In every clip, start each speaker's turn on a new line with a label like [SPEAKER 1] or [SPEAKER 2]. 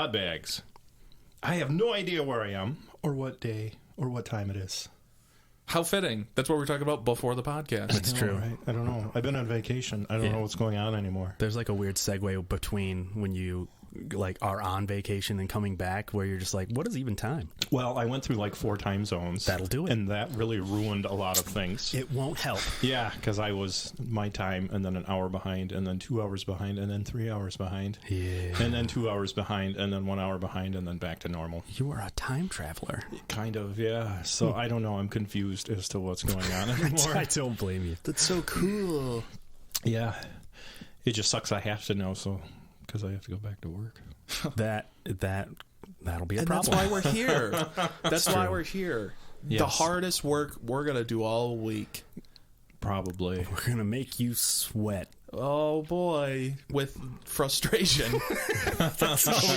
[SPEAKER 1] Podbags. I have no idea where I am or what day or what time it is.
[SPEAKER 2] How fitting. That's what we're talking about before the podcast.
[SPEAKER 3] It's true.
[SPEAKER 1] Right? I don't know. I've been on vacation. I don't know what's going on anymore.
[SPEAKER 3] There's like a weird segue between when you like are on vacation and coming back where you're just like, what is even time?
[SPEAKER 1] Well, I went through like 4 time zones.
[SPEAKER 3] That'll do it.
[SPEAKER 1] And that really ruined a lot of things.
[SPEAKER 3] It won't help.
[SPEAKER 1] Yeah, because I was my time and then an hour behind and then 2 hours behind and then 3 hours behind.
[SPEAKER 3] Yeah.
[SPEAKER 1] And then 2 hours behind and then 1 hour behind and then back to normal.
[SPEAKER 3] You are a time traveler.
[SPEAKER 1] Kind of, yeah. So I don't know. I'm confused as to what's going on anymore.
[SPEAKER 3] I don't blame you.
[SPEAKER 2] That's so cool.
[SPEAKER 1] Yeah. It just sucks I have to know, so because I have to go back to work.
[SPEAKER 3] That'll be a
[SPEAKER 2] And
[SPEAKER 3] problem.
[SPEAKER 2] that's why we're here. That's why we're here.
[SPEAKER 1] Yes.
[SPEAKER 2] The hardest work we're going to do all week.
[SPEAKER 1] Probably.
[SPEAKER 3] We're going to make you sweat.
[SPEAKER 2] Oh, boy. With frustration. Shut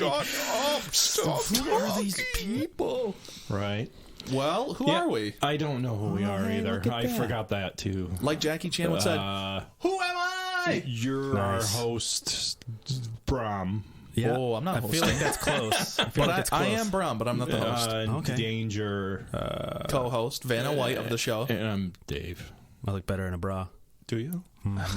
[SPEAKER 2] up. Stop
[SPEAKER 3] Who are these people?
[SPEAKER 1] Right.
[SPEAKER 2] Well, who are we?
[SPEAKER 1] I don't know who we are
[SPEAKER 3] hey,
[SPEAKER 1] either.
[SPEAKER 3] look at
[SPEAKER 1] I
[SPEAKER 3] that.
[SPEAKER 1] forgot that too.
[SPEAKER 2] Like Jackie Chan would said, who am I?
[SPEAKER 1] You're
[SPEAKER 3] Nice.
[SPEAKER 1] our host, Bram.
[SPEAKER 3] Yeah.
[SPEAKER 2] Oh, I'm not
[SPEAKER 3] I feel
[SPEAKER 2] hosting.
[SPEAKER 3] like that's close. I feel
[SPEAKER 2] But
[SPEAKER 3] like it's
[SPEAKER 2] I
[SPEAKER 3] close.
[SPEAKER 2] am Bram, but I'm not the host.
[SPEAKER 3] Okay.
[SPEAKER 1] Danger.
[SPEAKER 2] Co-host, Vanna White of the show.
[SPEAKER 1] And I'm Dave.
[SPEAKER 3] I look better in a bra.
[SPEAKER 1] Do you?
[SPEAKER 2] That's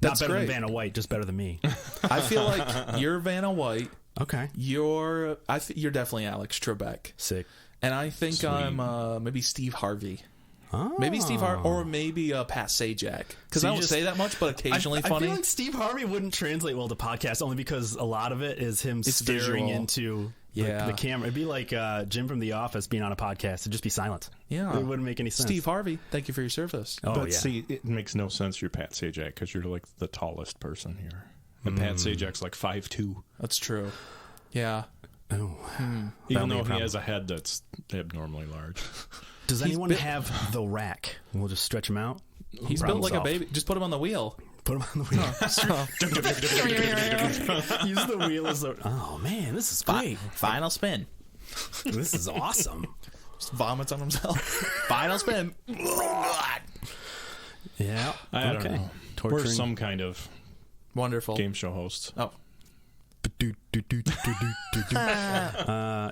[SPEAKER 3] Not better
[SPEAKER 2] great.
[SPEAKER 3] than Vanna White, just better than me.
[SPEAKER 2] I feel like you're Vanna White.
[SPEAKER 3] Okay.
[SPEAKER 2] You're definitely Alex Trebek.
[SPEAKER 3] Sick.
[SPEAKER 2] And I think
[SPEAKER 1] Sweet.
[SPEAKER 2] I'm maybe Steve Harvey.
[SPEAKER 3] Oh.
[SPEAKER 2] Maybe Steve Harvey, or maybe Pat Sajak. Because
[SPEAKER 3] So
[SPEAKER 2] I
[SPEAKER 3] you
[SPEAKER 2] don't
[SPEAKER 3] just-
[SPEAKER 2] say that much, but occasionally
[SPEAKER 3] I
[SPEAKER 2] funny.
[SPEAKER 3] feel like Steve Harvey wouldn't translate well to podcast only because a lot of it is him
[SPEAKER 2] It's
[SPEAKER 3] staring
[SPEAKER 2] visual.
[SPEAKER 3] into the camera. It'd be like Jim from The Office being on a podcast. It'd just be silent.
[SPEAKER 2] Yeah.
[SPEAKER 3] It wouldn't make any sense.
[SPEAKER 2] Steve Harvey, thank you for your service.
[SPEAKER 3] Oh,
[SPEAKER 1] But
[SPEAKER 3] yeah.
[SPEAKER 1] see, it makes no sense you're Pat Sajak because you're like the tallest person here. And Pat Sajak's like 5'2".
[SPEAKER 2] That's true. Yeah.
[SPEAKER 3] Oh.
[SPEAKER 1] Even
[SPEAKER 3] That'll be a
[SPEAKER 1] though he
[SPEAKER 3] problem.
[SPEAKER 1] has a head that's abnormally large.
[SPEAKER 3] Does anyone
[SPEAKER 2] bit-
[SPEAKER 3] have the rack? We'll just stretch him out.
[SPEAKER 2] He's built like a baby. Just put him on the wheel.
[SPEAKER 3] Put him on the wheel. Use the wheel as a... Oh, man, this is great.
[SPEAKER 2] Final spin.
[SPEAKER 3] This is awesome.
[SPEAKER 2] Just vomits on himself. Final spin.
[SPEAKER 3] Yeah.
[SPEAKER 1] I don't know. We're
[SPEAKER 3] Torturing.
[SPEAKER 1] some kind of
[SPEAKER 2] Wonderful.
[SPEAKER 1] game show hosts.
[SPEAKER 2] Oh.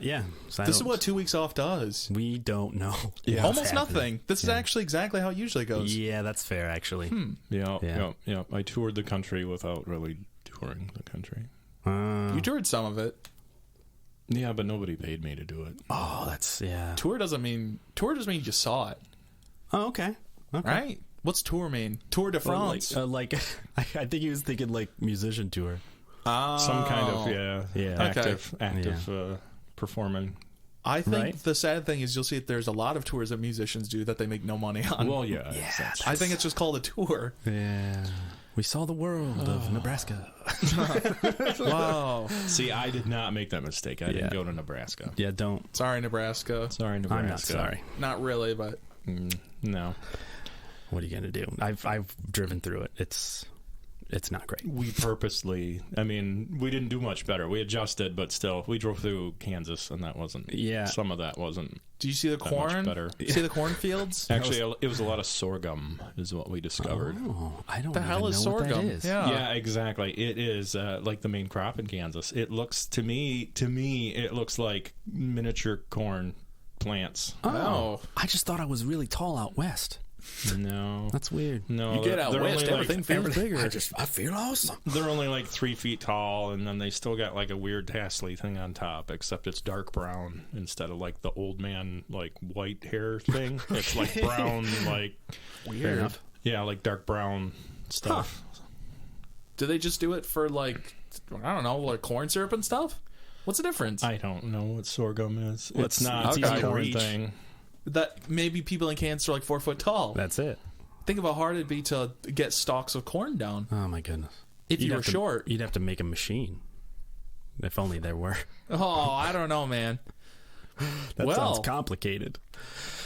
[SPEAKER 3] Yeah. So
[SPEAKER 2] This is what 2 weeks off does.
[SPEAKER 3] we don't know.
[SPEAKER 1] Yeah.
[SPEAKER 3] what's
[SPEAKER 2] Almost
[SPEAKER 3] happening.
[SPEAKER 2] nothing. This is actually exactly how it usually goes.
[SPEAKER 3] Yeah, that's fair, actually.
[SPEAKER 1] Yeah. I toured the country without really touring the country.
[SPEAKER 2] You toured some of it.
[SPEAKER 1] Yeah, but nobody paid me to do it.
[SPEAKER 3] Oh, that's... Yeah.
[SPEAKER 2] Tour just means you just saw it.
[SPEAKER 3] Oh, okay. Okay.
[SPEAKER 2] Right? What's tour mean? Tour de
[SPEAKER 3] Well,
[SPEAKER 2] France.
[SPEAKER 3] like I think he was thinking like musician tour.
[SPEAKER 1] Some kind of active performing.
[SPEAKER 2] I think
[SPEAKER 3] Right?
[SPEAKER 2] the sad thing is you'll see that there's a lot of tours that musicians do that they make no money on.
[SPEAKER 1] Well, yeah. that's-
[SPEAKER 2] I think it's just called a tour.
[SPEAKER 3] Yeah. We saw the world of Nebraska.
[SPEAKER 2] Wow.
[SPEAKER 1] See, I did not make that mistake. I didn't go to Nebraska.
[SPEAKER 3] Yeah, don't.
[SPEAKER 2] Sorry, Nebraska.
[SPEAKER 1] Sorry, Nebraska.
[SPEAKER 3] I'm not sorry.
[SPEAKER 2] Not really, but
[SPEAKER 1] No.
[SPEAKER 3] What are you gonna do? I've driven through it. It's not great.
[SPEAKER 1] We purposely, I mean, we didn't do much better. We adjusted, but still, we drove through Kansas, and that wasn't,
[SPEAKER 3] Yeah.
[SPEAKER 1] some of that wasn't.
[SPEAKER 2] do you see the
[SPEAKER 1] much
[SPEAKER 2] corn?
[SPEAKER 1] better.
[SPEAKER 2] See the cornfields?
[SPEAKER 1] Actually, it was a lot of sorghum, is what we discovered.
[SPEAKER 3] Oh, I don't
[SPEAKER 2] The hell
[SPEAKER 3] even
[SPEAKER 2] is
[SPEAKER 3] know what that
[SPEAKER 2] sorghum?
[SPEAKER 3] is.
[SPEAKER 2] Yeah.
[SPEAKER 1] Yeah, exactly. It is like the main crop in Kansas. It looks to me, it looks like miniature corn plants.
[SPEAKER 2] Oh.
[SPEAKER 3] I just thought I was really tall out west.
[SPEAKER 1] No,
[SPEAKER 3] That's weird.
[SPEAKER 1] no.
[SPEAKER 2] You get out
[SPEAKER 1] they're
[SPEAKER 2] west,
[SPEAKER 1] only
[SPEAKER 2] everything feels bigger.
[SPEAKER 3] I feel awesome.
[SPEAKER 1] They're only like 3 feet tall, and then they still got like a weird tassely thing on top, except it's dark brown instead of like the old man like white hair thing. It's like brown, like
[SPEAKER 3] Weird enough.
[SPEAKER 1] yeah, like dark brown stuff.
[SPEAKER 2] Do they just do it for like, I don't know, like corn syrup and stuff? What's the difference?
[SPEAKER 1] I don't know what sorghum is.
[SPEAKER 3] Well,
[SPEAKER 1] It's not
[SPEAKER 2] it's easy
[SPEAKER 1] a
[SPEAKER 2] to
[SPEAKER 1] corn
[SPEAKER 3] reach.
[SPEAKER 1] thing.
[SPEAKER 2] That maybe people in Kansas are like 4 foot tall.
[SPEAKER 3] That's it.
[SPEAKER 2] Think of how hard it'd be to get stalks of corn down
[SPEAKER 3] Oh my goodness.
[SPEAKER 2] if you
[SPEAKER 3] You'd
[SPEAKER 2] were
[SPEAKER 3] have to-
[SPEAKER 2] short.
[SPEAKER 3] You'd have to make a machine. If only there were.
[SPEAKER 2] Oh, I don't know, man.
[SPEAKER 3] That
[SPEAKER 2] Well.
[SPEAKER 3] sounds complicated.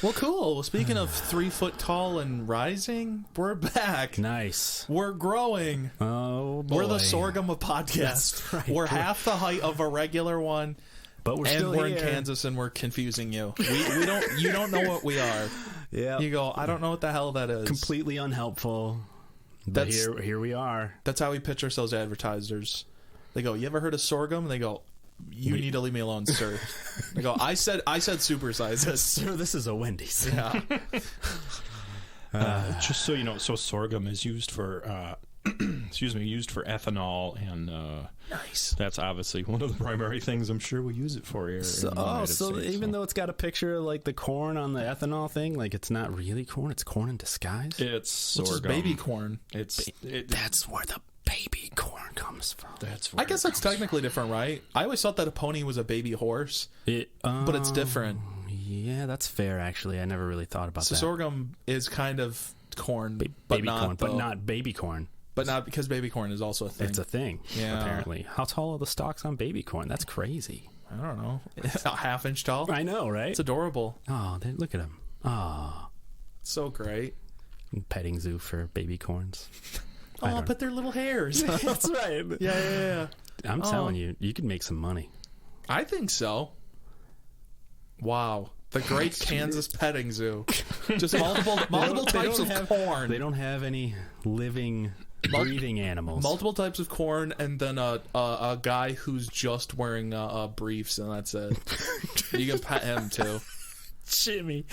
[SPEAKER 2] Well, cool. Speaking of 3 foot tall and rising, we're back.
[SPEAKER 3] Nice.
[SPEAKER 2] We're growing.
[SPEAKER 3] Oh boy.
[SPEAKER 2] We're the sorghum of podcasts.
[SPEAKER 3] That's right.
[SPEAKER 2] We're half the height of a regular one,
[SPEAKER 3] But we're
[SPEAKER 2] and
[SPEAKER 3] still
[SPEAKER 2] we're
[SPEAKER 3] here.
[SPEAKER 2] in Kansas, and we're confusing you. We don't. You don't know what we are.
[SPEAKER 3] Yeah.
[SPEAKER 2] You go, I don't know what the hell that is.
[SPEAKER 3] Completely unhelpful. But
[SPEAKER 2] That's-
[SPEAKER 3] here we are.
[SPEAKER 2] That's how we pitch ourselves to advertisers. They go, you ever heard of sorghum? And they go, you need to leave me alone, sir. I go, I said supersize this.
[SPEAKER 3] Sir, this is a Wendy's.
[SPEAKER 2] Yeah.
[SPEAKER 1] Just so you know, so sorghum is used for used for ethanol, and
[SPEAKER 2] Nice.
[SPEAKER 1] that's obviously one of the primary things I'm sure we use it for here.
[SPEAKER 3] So,
[SPEAKER 1] in the United
[SPEAKER 3] so
[SPEAKER 1] States,
[SPEAKER 3] even though it's got a picture of like the corn on the ethanol thing, like it's not really corn; it's corn in disguise.
[SPEAKER 1] it's
[SPEAKER 2] Which is
[SPEAKER 1] sorghum.
[SPEAKER 2] baby corn.
[SPEAKER 3] That's where the baby corn comes from.
[SPEAKER 1] That's where
[SPEAKER 2] I guess
[SPEAKER 1] it
[SPEAKER 2] that's
[SPEAKER 1] comes
[SPEAKER 2] technically different, right? I always thought that a pony was a baby horse, but it's different.
[SPEAKER 3] Yeah, that's fair. Actually, I never really thought about
[SPEAKER 2] So
[SPEAKER 3] that.
[SPEAKER 2] sorghum is kind of corn, but
[SPEAKER 3] baby
[SPEAKER 2] not
[SPEAKER 3] corn, but
[SPEAKER 2] though.
[SPEAKER 3] not baby corn.
[SPEAKER 2] But not because baby corn is also a thing.
[SPEAKER 3] It's a thing,
[SPEAKER 2] Yeah.
[SPEAKER 3] apparently. How tall are the stalks on baby corn? That's crazy.
[SPEAKER 2] I don't know. A half-inch tall.
[SPEAKER 3] I know, right?
[SPEAKER 2] It's adorable.
[SPEAKER 3] Oh, look at him. Oh,
[SPEAKER 2] So great.
[SPEAKER 3] petting zoo for baby corns.
[SPEAKER 2] Oh, but they're little hairs.
[SPEAKER 3] That's right.
[SPEAKER 2] Yeah.
[SPEAKER 3] I'm telling you, you could make some money.
[SPEAKER 2] I think so. Wow. The Great Kansas Petting Zoo. Just multiple types of corn.
[SPEAKER 3] They don't have any living, breathing animals.
[SPEAKER 2] Multiple types of corn, and then a guy who's just wearing briefs, and that's it. You can pet him too.
[SPEAKER 3] Jimmy.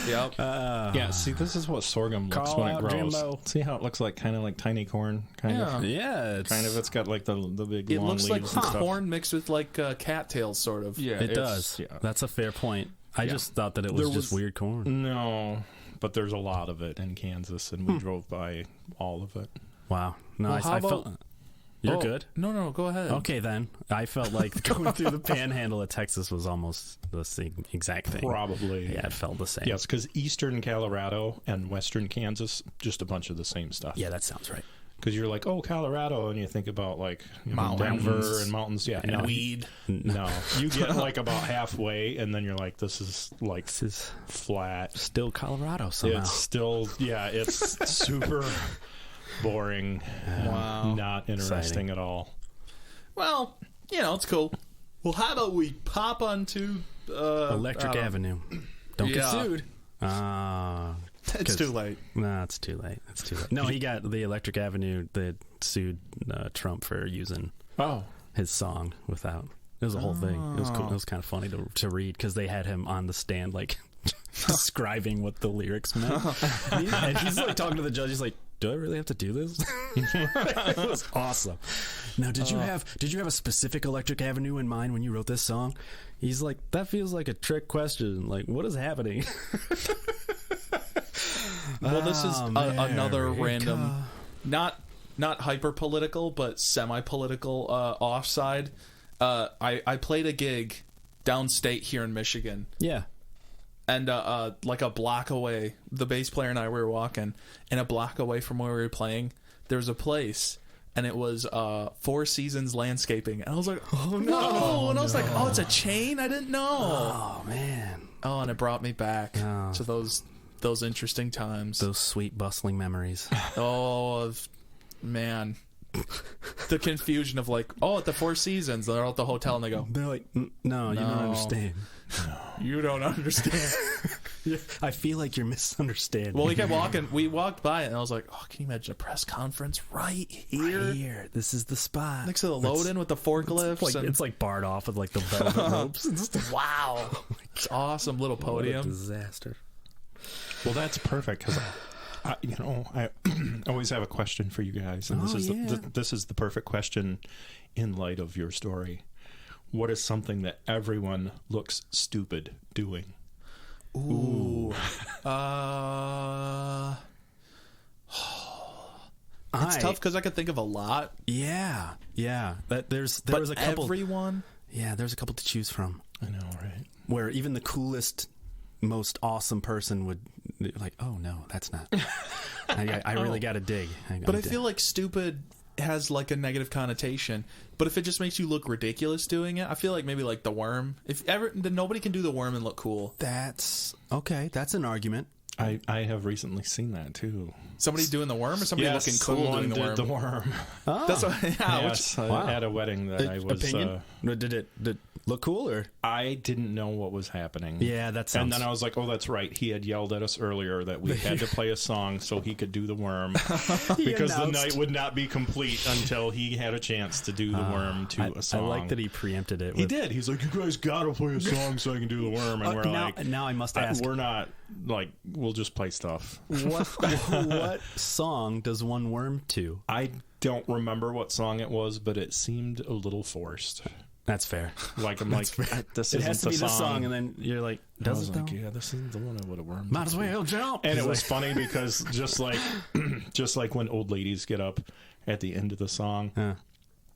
[SPEAKER 2] Yep.
[SPEAKER 1] Yeah, see, this is what sorghum looks
[SPEAKER 3] Call
[SPEAKER 1] when it
[SPEAKER 3] out
[SPEAKER 1] grows.
[SPEAKER 3] Jimbo.
[SPEAKER 1] See how it looks like, kind of like tiny corn, kind of.
[SPEAKER 3] Yeah,
[SPEAKER 1] It's got like the big
[SPEAKER 2] It
[SPEAKER 1] long
[SPEAKER 2] looks like
[SPEAKER 1] leaves and stuff.
[SPEAKER 2] corn mixed with like cattails, sort of.
[SPEAKER 1] Yeah,
[SPEAKER 3] it does.
[SPEAKER 1] Yeah.
[SPEAKER 3] That's a fair point. I just thought that it was
[SPEAKER 1] There
[SPEAKER 3] just
[SPEAKER 1] was-
[SPEAKER 3] weird corn.
[SPEAKER 1] No, but there's a lot of it in Kansas, and we drove by all of it.
[SPEAKER 3] Wow. No,
[SPEAKER 2] Well,
[SPEAKER 3] I
[SPEAKER 2] how
[SPEAKER 3] felt.
[SPEAKER 2] about-
[SPEAKER 3] You're
[SPEAKER 2] Oh,
[SPEAKER 3] good.
[SPEAKER 2] No, go ahead.
[SPEAKER 3] Okay, then. I felt like going through the panhandle of Texas was almost the same exact thing.
[SPEAKER 1] Probably.
[SPEAKER 3] Yeah, it felt the same.
[SPEAKER 1] Yes, because eastern Colorado and western Kansas, just a bunch of the same stuff.
[SPEAKER 3] Yeah, that sounds right.
[SPEAKER 1] Because you're like, oh, Colorado, and you think about like
[SPEAKER 2] Mountains.
[SPEAKER 1] Denver and mountains. Yeah, no,
[SPEAKER 2] Weed.
[SPEAKER 1] no. You get like about halfway, and then you're like, this is like
[SPEAKER 3] This is
[SPEAKER 1] flat.
[SPEAKER 3] still Colorado somehow.
[SPEAKER 1] It's still, it's super boring.
[SPEAKER 2] Wow.
[SPEAKER 1] Not interesting
[SPEAKER 3] Exciting.
[SPEAKER 1] at all.
[SPEAKER 2] Well, it's cool. Well, how about we pop onto
[SPEAKER 3] Electric Avenue. Don't get
[SPEAKER 2] Yeah.
[SPEAKER 3] sued.
[SPEAKER 2] It's too late.
[SPEAKER 3] No, it's too late. It's too late. No, he got the Electric Avenue that sued Trump for using
[SPEAKER 1] Oh,
[SPEAKER 3] his song without. It was a whole thing. It was cool. It was kind of funny to read because they had him on the stand like describing what the lyrics meant, and he's like talking to the judge. He's like, "Do I really have to do this?" It was awesome. Now, did you have a specific Electric Avenue in mind when you wrote this song? He's like, that feels like a trick question. Like, what is happening?
[SPEAKER 2] Well, this is another
[SPEAKER 3] America.
[SPEAKER 2] random, not hyper political, but semi political offside. I played a gig downstate here in Michigan,
[SPEAKER 3] Yeah.
[SPEAKER 2] and like a block away, the bass player and I were walking, and a block away from where we were playing, there was a place, and it was Four Seasons Landscaping, and I was like, oh no, and I was like, oh, it's a chain, I didn't know.
[SPEAKER 3] Oh man,
[SPEAKER 2] Oh, and it brought me back
[SPEAKER 3] Oh.
[SPEAKER 2] to those interesting times.
[SPEAKER 3] those sweet bustling memories.
[SPEAKER 2] Oh, man. The confusion of like, oh, at the Four Seasons, they're at the hotel and they go,
[SPEAKER 3] They're like, no, you don't
[SPEAKER 2] No.
[SPEAKER 3] understand.
[SPEAKER 2] you don't understand.
[SPEAKER 3] I feel like you're misunderstanding.
[SPEAKER 2] Well, we kept walking. We walked by it and I was like, oh, can you imagine a press conference right here?
[SPEAKER 3] Right here. This is the spot.
[SPEAKER 2] Next to the load-in with the forklifts.
[SPEAKER 3] It's like barred off with like the velvet ropes.
[SPEAKER 2] Wow. It's awesome little
[SPEAKER 3] What a
[SPEAKER 2] podium.
[SPEAKER 3] disaster.
[SPEAKER 1] well, that's perfect because I always have a question for you guys, and this
[SPEAKER 3] Oh,
[SPEAKER 1] is
[SPEAKER 3] yeah.
[SPEAKER 1] this is the perfect question in light of your story. What is something that everyone looks stupid doing?
[SPEAKER 2] Ooh. It's tough because I could think of a lot.
[SPEAKER 3] Yeah. There
[SPEAKER 2] But
[SPEAKER 3] was a couple.
[SPEAKER 2] everyone...
[SPEAKER 3] Yeah, there's a couple to choose from.
[SPEAKER 1] I know, right?
[SPEAKER 3] Where even the coolest, most awesome person would like, oh no, that's not. I really got to dig.
[SPEAKER 2] But I feel like stupid has like a negative connotation. But if it just makes you look ridiculous doing it, I feel like maybe like the worm. Then nobody can do the worm and look cool.
[SPEAKER 3] that's okay. That's an argument.
[SPEAKER 1] I have recently seen that too.
[SPEAKER 2] Somebody doing the worm, or somebody looking cool doing the worm?
[SPEAKER 1] The worm.
[SPEAKER 3] Oh.
[SPEAKER 2] That's what,
[SPEAKER 1] Yes,
[SPEAKER 3] Wow.
[SPEAKER 1] at a wedding that I was.
[SPEAKER 3] Opinion? Did it look cool or?
[SPEAKER 1] I didn't know what was happening.
[SPEAKER 3] Yeah, that sounds.
[SPEAKER 1] And then I was like, oh, that's right. He had yelled at us earlier that we had to play a song so he could do the worm. Because the night would not be complete until he had a chance to do the worm to a song.
[SPEAKER 3] I like that he preempted it.
[SPEAKER 1] He did. He's like, you guys got to play a song so I can do the worm. And we're like,
[SPEAKER 3] now I must ask.
[SPEAKER 1] we're not, like, we'll just play stuff.
[SPEAKER 3] What song does one worm to?
[SPEAKER 1] I don't remember what song it was, but it seemed a little forced.
[SPEAKER 3] That's fair.
[SPEAKER 1] Like, I'm like, this
[SPEAKER 3] It
[SPEAKER 1] isn't
[SPEAKER 3] has to be
[SPEAKER 1] the
[SPEAKER 3] the song, and then you're like,
[SPEAKER 1] I
[SPEAKER 3] does
[SPEAKER 1] was
[SPEAKER 3] it
[SPEAKER 1] like,
[SPEAKER 3] though?
[SPEAKER 1] yeah, this isn't the one I would have wormed.
[SPEAKER 3] Might as well jump.
[SPEAKER 1] And it was funny because just like when old ladies get up at the end of the song,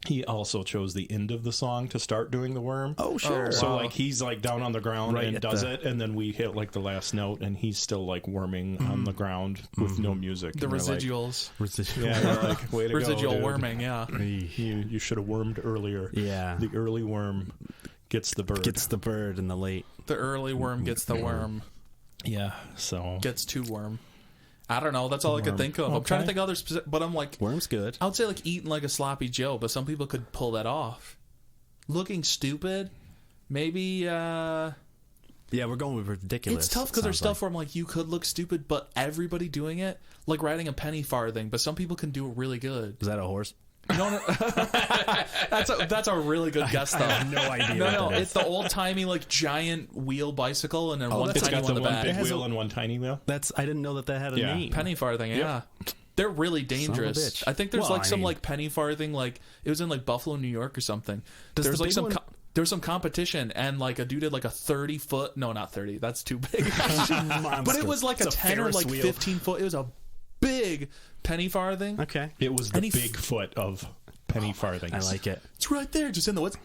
[SPEAKER 1] he also chose the end of the song to start doing the worm.
[SPEAKER 3] Oh, sure.
[SPEAKER 1] So like he's like down on the ground
[SPEAKER 3] Right
[SPEAKER 1] and
[SPEAKER 3] at
[SPEAKER 1] does
[SPEAKER 3] the-
[SPEAKER 1] it, and then we hit like the last note, and he's still like worming on the ground with no music.
[SPEAKER 2] The
[SPEAKER 1] And we're like,
[SPEAKER 2] residuals.
[SPEAKER 1] yeah, we're like, way to
[SPEAKER 2] Residual
[SPEAKER 1] go, dude.
[SPEAKER 2] worming, yeah.
[SPEAKER 1] You should have wormed earlier.
[SPEAKER 3] Yeah.
[SPEAKER 1] The early worm gets the bird.
[SPEAKER 3] Gets the bird in the late.
[SPEAKER 2] The early worm gets the worm.
[SPEAKER 1] Yeah. So
[SPEAKER 2] Gets to worm. I don't know. That's all I could think of. I'm trying to think of other specific, but I'm like,
[SPEAKER 3] Worm's good.
[SPEAKER 2] I would say like eating like a sloppy Joe, but some people could pull that off. Looking stupid, maybe.
[SPEAKER 3] Yeah, we're going with ridiculous.
[SPEAKER 2] It's tough because there's
[SPEAKER 3] sounds
[SPEAKER 2] stuff where I'm like, you could look stupid, but everybody doing it, like riding a penny farthing, but some people can do it really good.
[SPEAKER 3] Is that a horse?
[SPEAKER 2] You don't. That's a really good guess though.
[SPEAKER 3] I have no idea.
[SPEAKER 2] No,
[SPEAKER 3] what that
[SPEAKER 2] it's
[SPEAKER 3] is.
[SPEAKER 2] the old timey like giant wheel bicycle and then one
[SPEAKER 1] it's
[SPEAKER 2] tiny
[SPEAKER 1] got
[SPEAKER 2] one
[SPEAKER 1] the
[SPEAKER 2] in the
[SPEAKER 1] one
[SPEAKER 2] back.
[SPEAKER 1] big
[SPEAKER 3] has
[SPEAKER 1] wheel
[SPEAKER 3] a-
[SPEAKER 1] and one tiny wheel.
[SPEAKER 3] I didn't know that had a
[SPEAKER 1] Yeah.
[SPEAKER 3] name.
[SPEAKER 2] Penny farthing, yeah. They're really dangerous.
[SPEAKER 3] bitch.
[SPEAKER 2] I think there's
[SPEAKER 3] Well,
[SPEAKER 2] like
[SPEAKER 3] I
[SPEAKER 2] some
[SPEAKER 3] mean-
[SPEAKER 2] like penny farthing, like it was in like Buffalo, New York or something.
[SPEAKER 3] Does
[SPEAKER 2] There's
[SPEAKER 3] the
[SPEAKER 2] like
[SPEAKER 3] big
[SPEAKER 2] some
[SPEAKER 3] one-
[SPEAKER 2] there was some competition and like a dude did like a 30-foot, no, not 30, that's too big. But it was like
[SPEAKER 3] It's
[SPEAKER 2] a 10 or
[SPEAKER 3] Ferris
[SPEAKER 2] like
[SPEAKER 3] wheel.
[SPEAKER 2] 15-foot. It was a big penny farthing.
[SPEAKER 3] Okay.
[SPEAKER 1] It was the
[SPEAKER 2] And he
[SPEAKER 1] big foot of penny farthings.
[SPEAKER 3] I like it.
[SPEAKER 2] It's right there, just in the woods.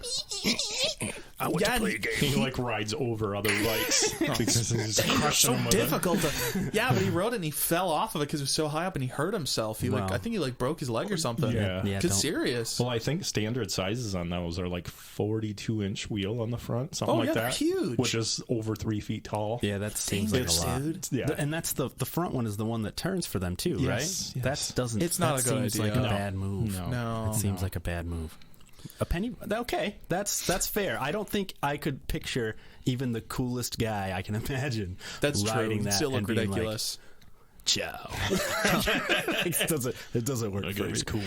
[SPEAKER 3] I want
[SPEAKER 2] Yeah,
[SPEAKER 3] to play
[SPEAKER 2] and
[SPEAKER 3] a game.
[SPEAKER 1] He like rides over other bikes because he's crushing
[SPEAKER 2] so
[SPEAKER 1] them with it.
[SPEAKER 2] difficult to, yeah, but he rode it and he fell off of it because it was so high up and he hurt himself. He like,
[SPEAKER 3] Wow.
[SPEAKER 2] I think he like broke his leg or something.
[SPEAKER 1] Yeah.
[SPEAKER 3] Yeah,
[SPEAKER 2] Cause
[SPEAKER 3] don't-
[SPEAKER 2] serious.
[SPEAKER 1] Well, I think standard sizes on those are like 42-inch wheel on the front, something
[SPEAKER 2] Oh,
[SPEAKER 1] like
[SPEAKER 2] yeah, they're
[SPEAKER 1] that.
[SPEAKER 2] huge.
[SPEAKER 1] Which is over 3 feet tall.
[SPEAKER 3] Yeah, that seems like a
[SPEAKER 2] Dangerous,
[SPEAKER 3] lot.
[SPEAKER 2] dude.
[SPEAKER 1] Yeah.
[SPEAKER 3] And that's the front one is the one that turns for them too,
[SPEAKER 1] Yes,
[SPEAKER 3] right?
[SPEAKER 1] yes.
[SPEAKER 3] That doesn't.
[SPEAKER 2] It's not
[SPEAKER 3] that
[SPEAKER 2] a good
[SPEAKER 3] seems
[SPEAKER 2] idea.
[SPEAKER 3] like a
[SPEAKER 2] No.
[SPEAKER 3] bad move.
[SPEAKER 2] No.
[SPEAKER 3] It seems like a bad move. A penny. Okay, that's fair. I don't think I could picture even the coolest guy I can imagine.
[SPEAKER 2] That's
[SPEAKER 3] riding
[SPEAKER 2] true.
[SPEAKER 3] that
[SPEAKER 2] Still look
[SPEAKER 3] and being
[SPEAKER 2] ridiculous.
[SPEAKER 3] Like, Ciao. it doesn't work for me.
[SPEAKER 1] It's cool.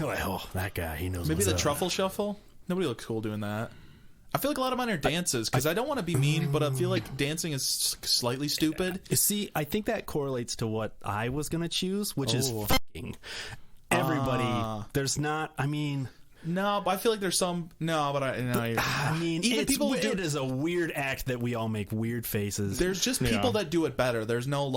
[SPEAKER 3] Like, oh, that guy, he knows.
[SPEAKER 2] Maybe
[SPEAKER 3] what's
[SPEAKER 2] the
[SPEAKER 3] up.
[SPEAKER 2] truffle shuffle. Nobody looks cool doing that. I feel like a lot of mine are dances because I don't want to be mean, but I feel like dancing is slightly stupid.
[SPEAKER 3] See, I think that correlates to what I was gonna choose, which is
[SPEAKER 2] Oh.
[SPEAKER 3] fucking everybody. There's not. I mean.
[SPEAKER 2] No, but I feel like there's some. No, but
[SPEAKER 3] I mean,
[SPEAKER 2] even people who do
[SPEAKER 3] it is a weird act that we all make weird faces.
[SPEAKER 2] There's just people that do it better. There's no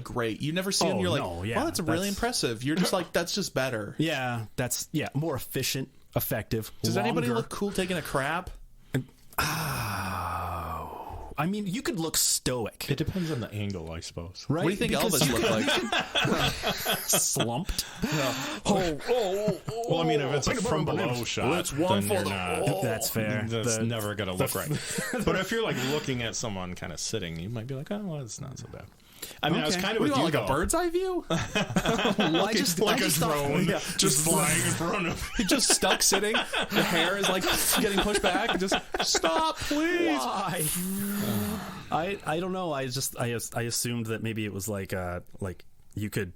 [SPEAKER 2] great. You never see them.
[SPEAKER 3] Oh,
[SPEAKER 2] You're like,
[SPEAKER 3] no, yeah,
[SPEAKER 2] wow, that's really
[SPEAKER 3] that's-
[SPEAKER 2] impressive. You're just like, that's just better.
[SPEAKER 3] Yeah, that's more efficient, effective.
[SPEAKER 2] Does anybody
[SPEAKER 3] longer.
[SPEAKER 2] look cool taking a crap?
[SPEAKER 3] I mean, you could look stoic,
[SPEAKER 1] It depends on the angle, I suppose.
[SPEAKER 3] right?
[SPEAKER 2] What do you think
[SPEAKER 3] Because
[SPEAKER 2] Elvis
[SPEAKER 3] you
[SPEAKER 2] looked like?
[SPEAKER 3] slumped.
[SPEAKER 1] Well, I mean, if it's a from below shot,
[SPEAKER 2] Let's one
[SPEAKER 1] then
[SPEAKER 2] for
[SPEAKER 1] you're
[SPEAKER 2] the-
[SPEAKER 1] not.
[SPEAKER 3] That's fair.
[SPEAKER 1] That's never going to look right. But if you're like looking at someone kind of sitting, you might be like, oh, well, it's not so bad. I mean, I was
[SPEAKER 3] Okay.
[SPEAKER 1] kind of
[SPEAKER 2] What do
[SPEAKER 1] with
[SPEAKER 2] you
[SPEAKER 1] you,
[SPEAKER 2] want, like a bird's eye view?
[SPEAKER 3] I just
[SPEAKER 1] like a
[SPEAKER 3] thought-
[SPEAKER 1] drone
[SPEAKER 2] Yeah.
[SPEAKER 1] just flying in front of
[SPEAKER 2] He just stuck sitting. The hair is like getting pushed back. Just stop, please.
[SPEAKER 3] Why? I don't know. I assumed that maybe it was like you could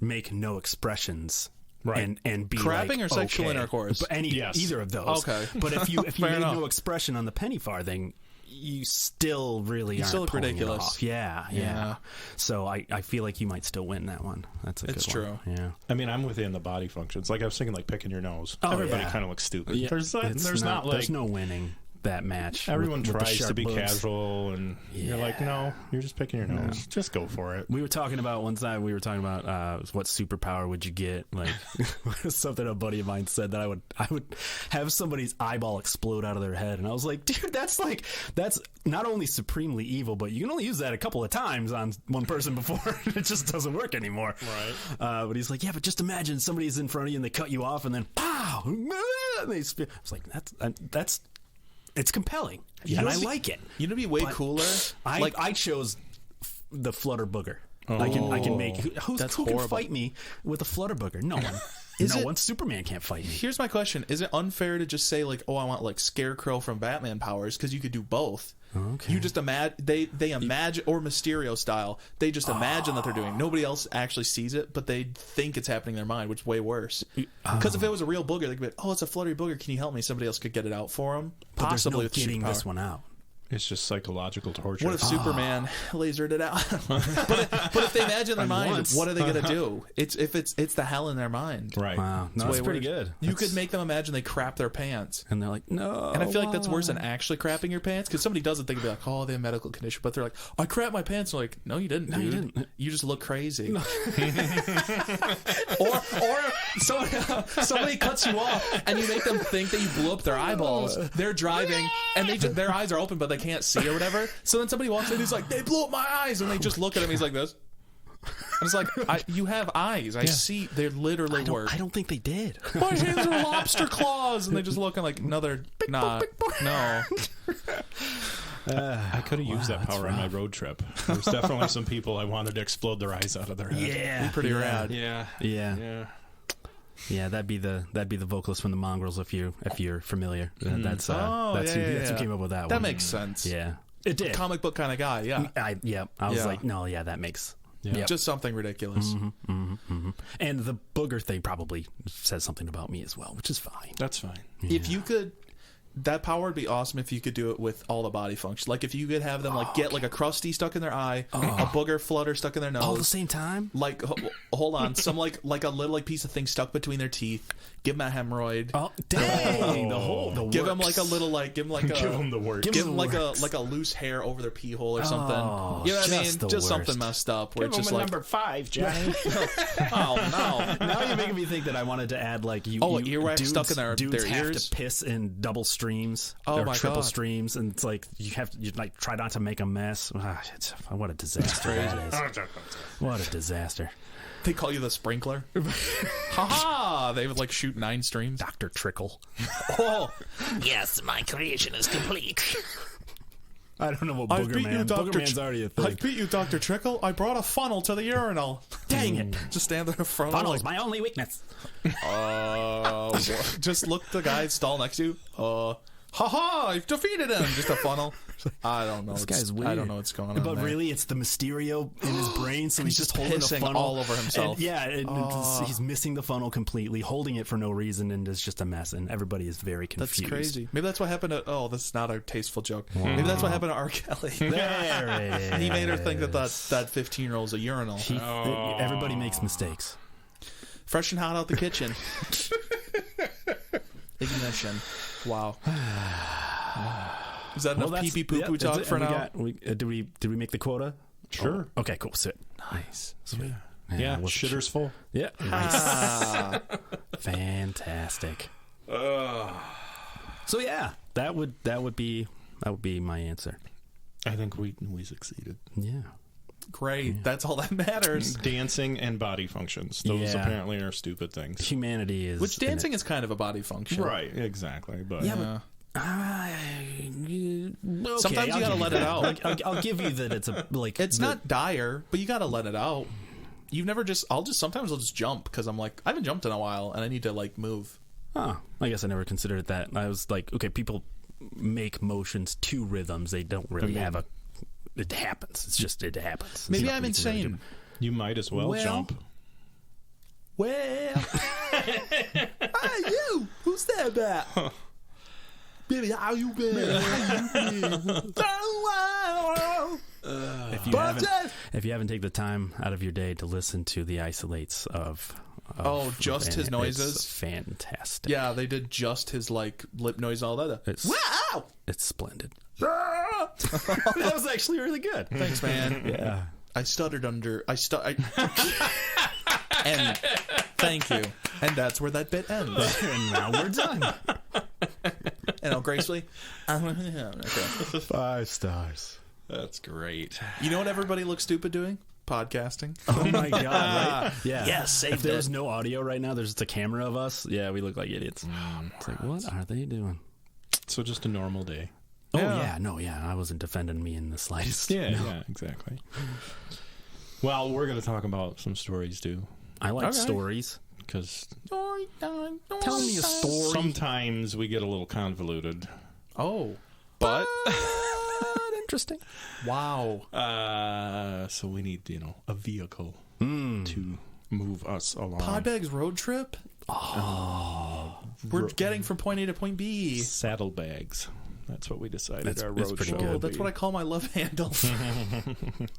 [SPEAKER 3] make no expressions.
[SPEAKER 1] Right.
[SPEAKER 3] And be
[SPEAKER 2] Crapping
[SPEAKER 3] like,
[SPEAKER 2] or sexual
[SPEAKER 3] okay.
[SPEAKER 2] intercourse?
[SPEAKER 3] But either of those.
[SPEAKER 2] Okay.
[SPEAKER 3] But if you
[SPEAKER 2] Fair
[SPEAKER 3] made
[SPEAKER 2] enough.
[SPEAKER 3] no expression on the penny farthing, you still really aren't
[SPEAKER 2] still look
[SPEAKER 3] pulling it
[SPEAKER 2] ridiculous.
[SPEAKER 3] off. Yeah.
[SPEAKER 2] Yeah.
[SPEAKER 3] So I feel like you might still win that one. That's a
[SPEAKER 2] It's
[SPEAKER 3] good
[SPEAKER 2] true.
[SPEAKER 3] one. Yeah.
[SPEAKER 1] I mean, I'm within the body functions. Like I was thinking, like picking your nose.
[SPEAKER 3] Oh,
[SPEAKER 1] Everybody
[SPEAKER 3] yeah.
[SPEAKER 1] kind of looks stupid.
[SPEAKER 3] Yeah,
[SPEAKER 1] There's
[SPEAKER 3] it's
[SPEAKER 1] not like
[SPEAKER 3] there's no winning that match.
[SPEAKER 1] everyone
[SPEAKER 3] with the
[SPEAKER 1] tries to
[SPEAKER 3] sharp
[SPEAKER 1] be
[SPEAKER 3] moves.
[SPEAKER 1] casual, and you're like, no, you're just picking your nose. Just go for it.
[SPEAKER 3] We were talking about one time. We were talking about what superpower would you get? Like something a buddy of mine said that I would have somebody's eyeball explode out of their head, and I was like, dude, that's not only supremely evil, but you can only use that a couple of times on one person before it just doesn't work anymore.
[SPEAKER 1] Right.
[SPEAKER 3] But he's like, yeah, but just imagine somebody's in front of you and they cut you off, and then pow, and they spit. I was like, that's it's compelling, and I like it.
[SPEAKER 2] You know, be way
[SPEAKER 3] But
[SPEAKER 2] cooler.
[SPEAKER 3] I chose the flutter booger. I can make who can fight me with a flutter booger? No one. Superman can't fight me.
[SPEAKER 2] Here's my question: is it unfair to just say like, oh, I want like Scarecrow from Batman powers? Because you could do both.
[SPEAKER 3] Okay.
[SPEAKER 2] You just imagine they imagine, or Mysterio style. They just imagine that they're doing. Nobody else actually sees it, but they think it's happening in their mind, which is way worse. Because if it was a real booger, they could be like, oh, it's a fluttery booger. Can you help me? Somebody else could get it out for them.
[SPEAKER 3] But
[SPEAKER 2] Possibly
[SPEAKER 3] there's no getting this one out.
[SPEAKER 1] It's just psychological torture.
[SPEAKER 2] What if Superman lasered it out? but if they imagine their mind, what are they going to do? It's the hell in their mind.
[SPEAKER 1] Right.
[SPEAKER 3] Wow. No, that's pretty good.
[SPEAKER 2] You could make them imagine they crap their pants.
[SPEAKER 3] And they're like, no.
[SPEAKER 2] And I feel like that's worse than actually crapping your pants, because somebody does it, they could be like, oh, they have a medical condition. But they're like, I crapped my pants. And they're like, no, you didn't, dude.
[SPEAKER 3] You didn't.
[SPEAKER 2] You just look crazy. or somebody cuts you off and you make them think that you blew up their eyeballs. They're driving and their eyes are open, but they can't see or whatever. So then somebody walks in and he's like, they blew up my eyes. And they just look at him. He's like this. And it's like, you have eyes. I see. They're literally work.
[SPEAKER 3] I don't think they did.
[SPEAKER 2] My hands are lobster claws. And they just looking like, no.
[SPEAKER 1] I could have used that power on my road trip. There's definitely some people I wanted to explode their eyes out of their head.
[SPEAKER 3] Yeah.
[SPEAKER 2] Pretty rad.
[SPEAKER 1] Yeah.
[SPEAKER 3] Yeah, that'd be the vocalist from the Mongrels if you're familiar. That's who came up with that one.
[SPEAKER 2] That makes sense.
[SPEAKER 3] Yeah, it did.
[SPEAKER 2] Comic book kind of guy. Yeah.
[SPEAKER 3] I was like, no, yeah, that makes.
[SPEAKER 1] Yeah.
[SPEAKER 2] Just something ridiculous.
[SPEAKER 3] And the booger thing probably says something about me as well, which is fine.
[SPEAKER 1] That's fine.
[SPEAKER 2] If you could, that power would be awesome if you could do it with all the body functions. Like if you could have them like get like a crusty stuck in their eye, a booger flutter stuck in their nose,
[SPEAKER 3] all at the same time.
[SPEAKER 2] Like hold on, some like a little like piece of thing stuck between their teeth. Give them a hemorrhoid.
[SPEAKER 3] Oh dang!
[SPEAKER 2] Give them like a little like give them
[SPEAKER 1] the works.
[SPEAKER 2] Give them like a loose hair over their pee hole or something. You know what I mean? Just something messed up. Where
[SPEAKER 1] Give
[SPEAKER 2] it's just
[SPEAKER 1] them
[SPEAKER 2] like
[SPEAKER 1] number 5, Johnny.
[SPEAKER 2] oh no!
[SPEAKER 3] Now you're making me think that I wanted to add like
[SPEAKER 2] earwax
[SPEAKER 3] dudes,
[SPEAKER 2] stuck in their
[SPEAKER 3] have
[SPEAKER 2] ears
[SPEAKER 3] to piss in double streams
[SPEAKER 2] Oh
[SPEAKER 3] or
[SPEAKER 2] my
[SPEAKER 3] triple
[SPEAKER 2] God.
[SPEAKER 3] streams, and it's like you like try not to make a mess. What a disaster that is! What a disaster.
[SPEAKER 2] They call you the sprinkler. Ha! They would like shoot 9 streams.
[SPEAKER 3] Dr. Trickle.
[SPEAKER 2] Oh,
[SPEAKER 4] Yes, my creation is complete.
[SPEAKER 3] I don't know what Boogerman. Boogerman's already a
[SPEAKER 2] I
[SPEAKER 3] thing.
[SPEAKER 2] beat you, Dr. Trickle. I brought a funnel to the urinal.
[SPEAKER 3] Dang it!
[SPEAKER 2] Just stand there in front
[SPEAKER 3] Funnel's
[SPEAKER 2] of
[SPEAKER 3] my only weakness.
[SPEAKER 2] just look the guy stall next to you. Ha! I've defeated him. Just a funnel. I don't know.
[SPEAKER 3] This guy's weird.
[SPEAKER 2] I don't know what's going on.
[SPEAKER 3] But
[SPEAKER 2] there.
[SPEAKER 3] really, it's the Mysterio in his brain, so he's just holding a
[SPEAKER 2] pissing
[SPEAKER 3] funnel
[SPEAKER 2] all over himself.
[SPEAKER 3] And he's missing the funnel completely, holding it for no reason, and it's just a mess. And everybody is very confused.
[SPEAKER 2] That's crazy. Maybe that's what happened to. Oh, this is not a tasteful joke. Maybe that's what happened to R. Kelly.
[SPEAKER 3] There it is.
[SPEAKER 2] He made her think that 15-year-old's a urinal.
[SPEAKER 3] Everybody makes mistakes.
[SPEAKER 2] Fresh and hot out the kitchen. Ignition. Wow. Is that enough pee-pee poo-poo talk for now?
[SPEAKER 3] Did we make the quota?
[SPEAKER 1] Sure.
[SPEAKER 3] Oh, okay, cool. Sit. Nice. Sweet.
[SPEAKER 1] Yeah,
[SPEAKER 3] wasn't
[SPEAKER 1] shitter's full.
[SPEAKER 3] Yeah. Nice. Fantastic. So yeah, that would be my answer.
[SPEAKER 1] I think we succeeded.
[SPEAKER 3] Yeah.
[SPEAKER 2] Great. That's all that matters.
[SPEAKER 1] Dancing and body functions. Those apparently are stupid things.
[SPEAKER 3] Humanity is.
[SPEAKER 2] Which dancing is kind of a body function.
[SPEAKER 1] Right, exactly. But
[SPEAKER 3] Yeah, but
[SPEAKER 2] Sometimes you gotta let it out.
[SPEAKER 3] I'll give you that it's a like.
[SPEAKER 2] It's not dire, but you gotta let it out. You've never just. Sometimes I'll just jump because I'm like I haven't jumped in a while and I need to like move.
[SPEAKER 3] Oh, I guess I never considered that. I was like, okay, people make motions to rhythms. They don't really have a. It happens. It's just it happens.
[SPEAKER 2] Maybe I'm insane.
[SPEAKER 1] you might as well jump.
[SPEAKER 2] Well, hey you, who's that about? Baby, how you been?
[SPEAKER 3] If you haven't taken the time out of your day to listen to the isolates of
[SPEAKER 2] just his noises,
[SPEAKER 3] it's fantastic.
[SPEAKER 2] Yeah, they did just his like lip noise, all that.
[SPEAKER 3] Wow, it's splendid. That was actually really good.
[SPEAKER 2] Thanks, man.
[SPEAKER 3] Yeah,
[SPEAKER 2] I stuttered and thank you. And that's where that bit ends.
[SPEAKER 3] And now we're done.
[SPEAKER 2] And I'll gracefully. Okay.
[SPEAKER 3] 5 stars.
[SPEAKER 1] That's great.
[SPEAKER 2] You know what everybody looks stupid doing? Podcasting.
[SPEAKER 3] Oh my god! Right? Yeah.
[SPEAKER 2] Yes.
[SPEAKER 3] If there was no audio right now, there's just a camera of us. Yeah, we look like idiots. It's like, what are they doing?
[SPEAKER 1] So just a normal day.
[SPEAKER 3] Oh yeah, I wasn't defending me in the slightest.
[SPEAKER 1] Yeah, exactly. Well, we're going to talk about some stories too,
[SPEAKER 3] I like stories.
[SPEAKER 1] because
[SPEAKER 2] Tell
[SPEAKER 3] me a story.
[SPEAKER 1] sometimes we get a little convoluted.
[SPEAKER 2] Oh,
[SPEAKER 1] But
[SPEAKER 3] Interesting.
[SPEAKER 2] wow.
[SPEAKER 1] so we need, a vehicle to move us along.
[SPEAKER 2] Podbags road trip? We're getting from point A to point B.
[SPEAKER 1] Saddlebags. That's what we decided.
[SPEAKER 3] That's
[SPEAKER 1] our road
[SPEAKER 3] pretty
[SPEAKER 1] show
[SPEAKER 3] good.
[SPEAKER 1] will
[SPEAKER 2] That's
[SPEAKER 1] be.
[SPEAKER 2] what I call my love handle.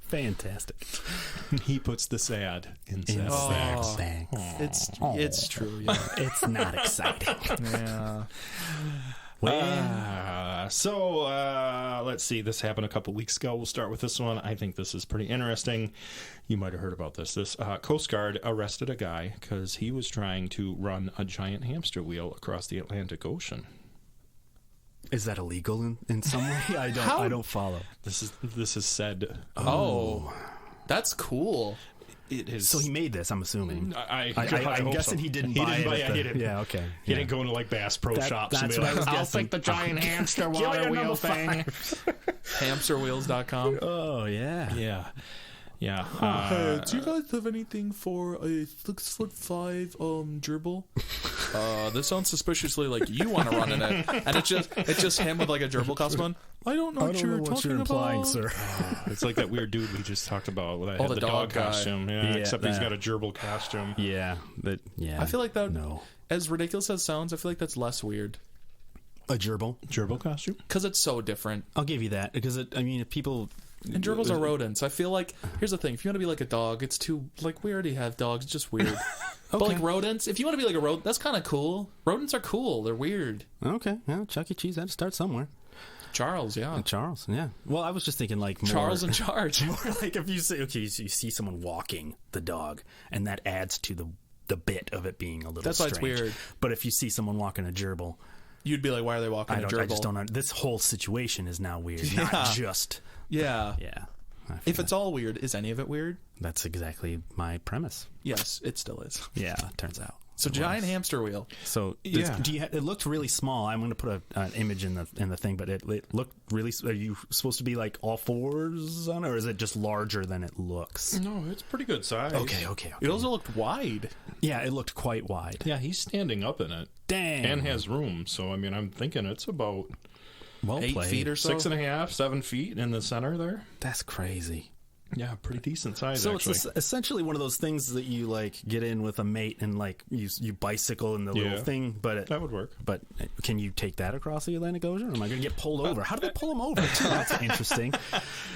[SPEAKER 3] Fantastic.
[SPEAKER 1] He puts the sad in
[SPEAKER 3] In
[SPEAKER 1] saddlebags.
[SPEAKER 3] bags.
[SPEAKER 2] It's true, yeah.
[SPEAKER 3] It's not exciting.
[SPEAKER 2] Yeah.
[SPEAKER 1] Let's see. This happened a couple weeks ago. We'll start with this one. I think this is pretty interesting. You might have heard about this. This Coast Guard arrested a guy because he was trying to run a giant hamster wheel across the Atlantic Ocean.
[SPEAKER 3] Is that illegal in some way? I don't follow.
[SPEAKER 1] This is said.
[SPEAKER 2] Oh, that's cool.
[SPEAKER 1] It is.
[SPEAKER 3] So he made this, I'm assuming.
[SPEAKER 1] I'm
[SPEAKER 3] I'm guessing he didn't buy it.
[SPEAKER 1] He didn't.
[SPEAKER 3] Yeah, okay.
[SPEAKER 1] He didn't go into like Bass Pro Shops and
[SPEAKER 3] That's
[SPEAKER 1] be
[SPEAKER 3] what I
[SPEAKER 1] like,
[SPEAKER 3] was
[SPEAKER 1] I'll
[SPEAKER 3] guessing.
[SPEAKER 1] take the giant hamster water wheel thing.
[SPEAKER 2] Hamsterwheels.com.
[SPEAKER 3] Oh, yeah.
[SPEAKER 1] Yeah. Yeah.
[SPEAKER 2] Do you guys have anything for a 6'5" gerbil? This sounds suspiciously like you want to run in it, and it's just him with like a gerbil costume on. I don't know what you're talking
[SPEAKER 3] implying,
[SPEAKER 2] about,
[SPEAKER 3] sir.
[SPEAKER 1] It's like that weird dude we just talked about that had
[SPEAKER 2] the
[SPEAKER 1] the
[SPEAKER 2] dog
[SPEAKER 1] dog
[SPEAKER 2] guy.
[SPEAKER 1] costume. Yeah,
[SPEAKER 3] Yeah,
[SPEAKER 1] except he's
[SPEAKER 3] that.
[SPEAKER 1] got a gerbil costume.
[SPEAKER 3] Yeah,
[SPEAKER 2] I feel like that.
[SPEAKER 3] No.
[SPEAKER 2] As ridiculous as it sounds, I feel like that's less weird
[SPEAKER 3] A gerbil?
[SPEAKER 1] Gerbil costume?
[SPEAKER 2] because it's so different.
[SPEAKER 3] I'll give you that because if people.
[SPEAKER 2] And gerbils are rodents. I feel like here's the thing: if you want to be like a dog, it's too like we already have dogs. It's just weird. But like rodents, if you want to be like a rodent, that's kind of cool. Rodents are cool. They're weird.
[SPEAKER 3] Okay, well, Chuck E. Cheese had to start somewhere.
[SPEAKER 2] Charles, yeah.
[SPEAKER 3] Charles, yeah. Well, I was just thinking like more,
[SPEAKER 2] Charles in charge.
[SPEAKER 3] more like if you say you see someone walking the dog, and that adds to the bit of it being a little.
[SPEAKER 2] That's why
[SPEAKER 3] strange.
[SPEAKER 2] it's weird.
[SPEAKER 3] But if you see someone walking a gerbil,
[SPEAKER 2] You'd be like, why are they walking a gerbil?
[SPEAKER 3] I just don't. This whole situation is now weird. Not just.
[SPEAKER 2] Yeah.
[SPEAKER 3] Yeah.
[SPEAKER 2] If it's all weird, is any of it weird?
[SPEAKER 3] That's exactly my premise.
[SPEAKER 2] Yes, it still is.
[SPEAKER 3] Yeah, it turns out.
[SPEAKER 2] So giant hamster wheel.
[SPEAKER 3] So
[SPEAKER 1] Yeah.
[SPEAKER 3] it looked really small. I'm going to put an image in the thing, but it looked really. Are you supposed to be like all fours on it, or is it just larger than it looks?
[SPEAKER 1] No, it's pretty good size.
[SPEAKER 3] Okay.
[SPEAKER 2] It also looked wide.
[SPEAKER 3] Yeah, it looked quite wide.
[SPEAKER 1] Yeah, he's standing up in it.
[SPEAKER 3] Dang.
[SPEAKER 1] And has room. So, I mean, I'm thinking it's about
[SPEAKER 3] well
[SPEAKER 2] 8
[SPEAKER 3] played.
[SPEAKER 2] feet or so.
[SPEAKER 1] 6.5, 7 feet in the center there.
[SPEAKER 3] That's crazy.
[SPEAKER 1] Yeah, pretty decent size,
[SPEAKER 3] So
[SPEAKER 1] actually.
[SPEAKER 3] it's essentially one of those things that you like get in with a mate and like you bicycle in the little thing, but
[SPEAKER 1] That would work.
[SPEAKER 3] But can you take that across the Atlantic Ocean? Or am I going to get pulled over? How do they pull them over? That's interesting.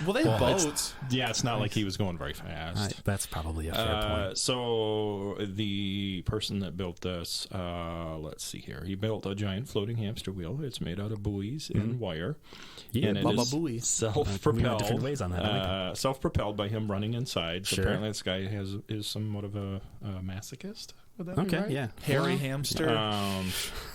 [SPEAKER 2] Well, they have boats.
[SPEAKER 1] Yeah, it's not like he was going very fast.
[SPEAKER 3] That's probably a fair point.
[SPEAKER 1] So the person that built this, let's see here. He built a giant floating hamster wheel. It's made out of buoys and wire.
[SPEAKER 3] Yeah,
[SPEAKER 1] and it
[SPEAKER 2] Baba
[SPEAKER 1] is
[SPEAKER 2] Booey.
[SPEAKER 3] We got
[SPEAKER 1] self-propelled.
[SPEAKER 3] different ways on that. I like
[SPEAKER 1] Self-propelled by him running inside. So
[SPEAKER 3] Sure.
[SPEAKER 1] apparently this guy is somewhat of a masochist. Would that be
[SPEAKER 3] Okay,
[SPEAKER 1] right?
[SPEAKER 3] yeah.
[SPEAKER 2] Hairy hamster.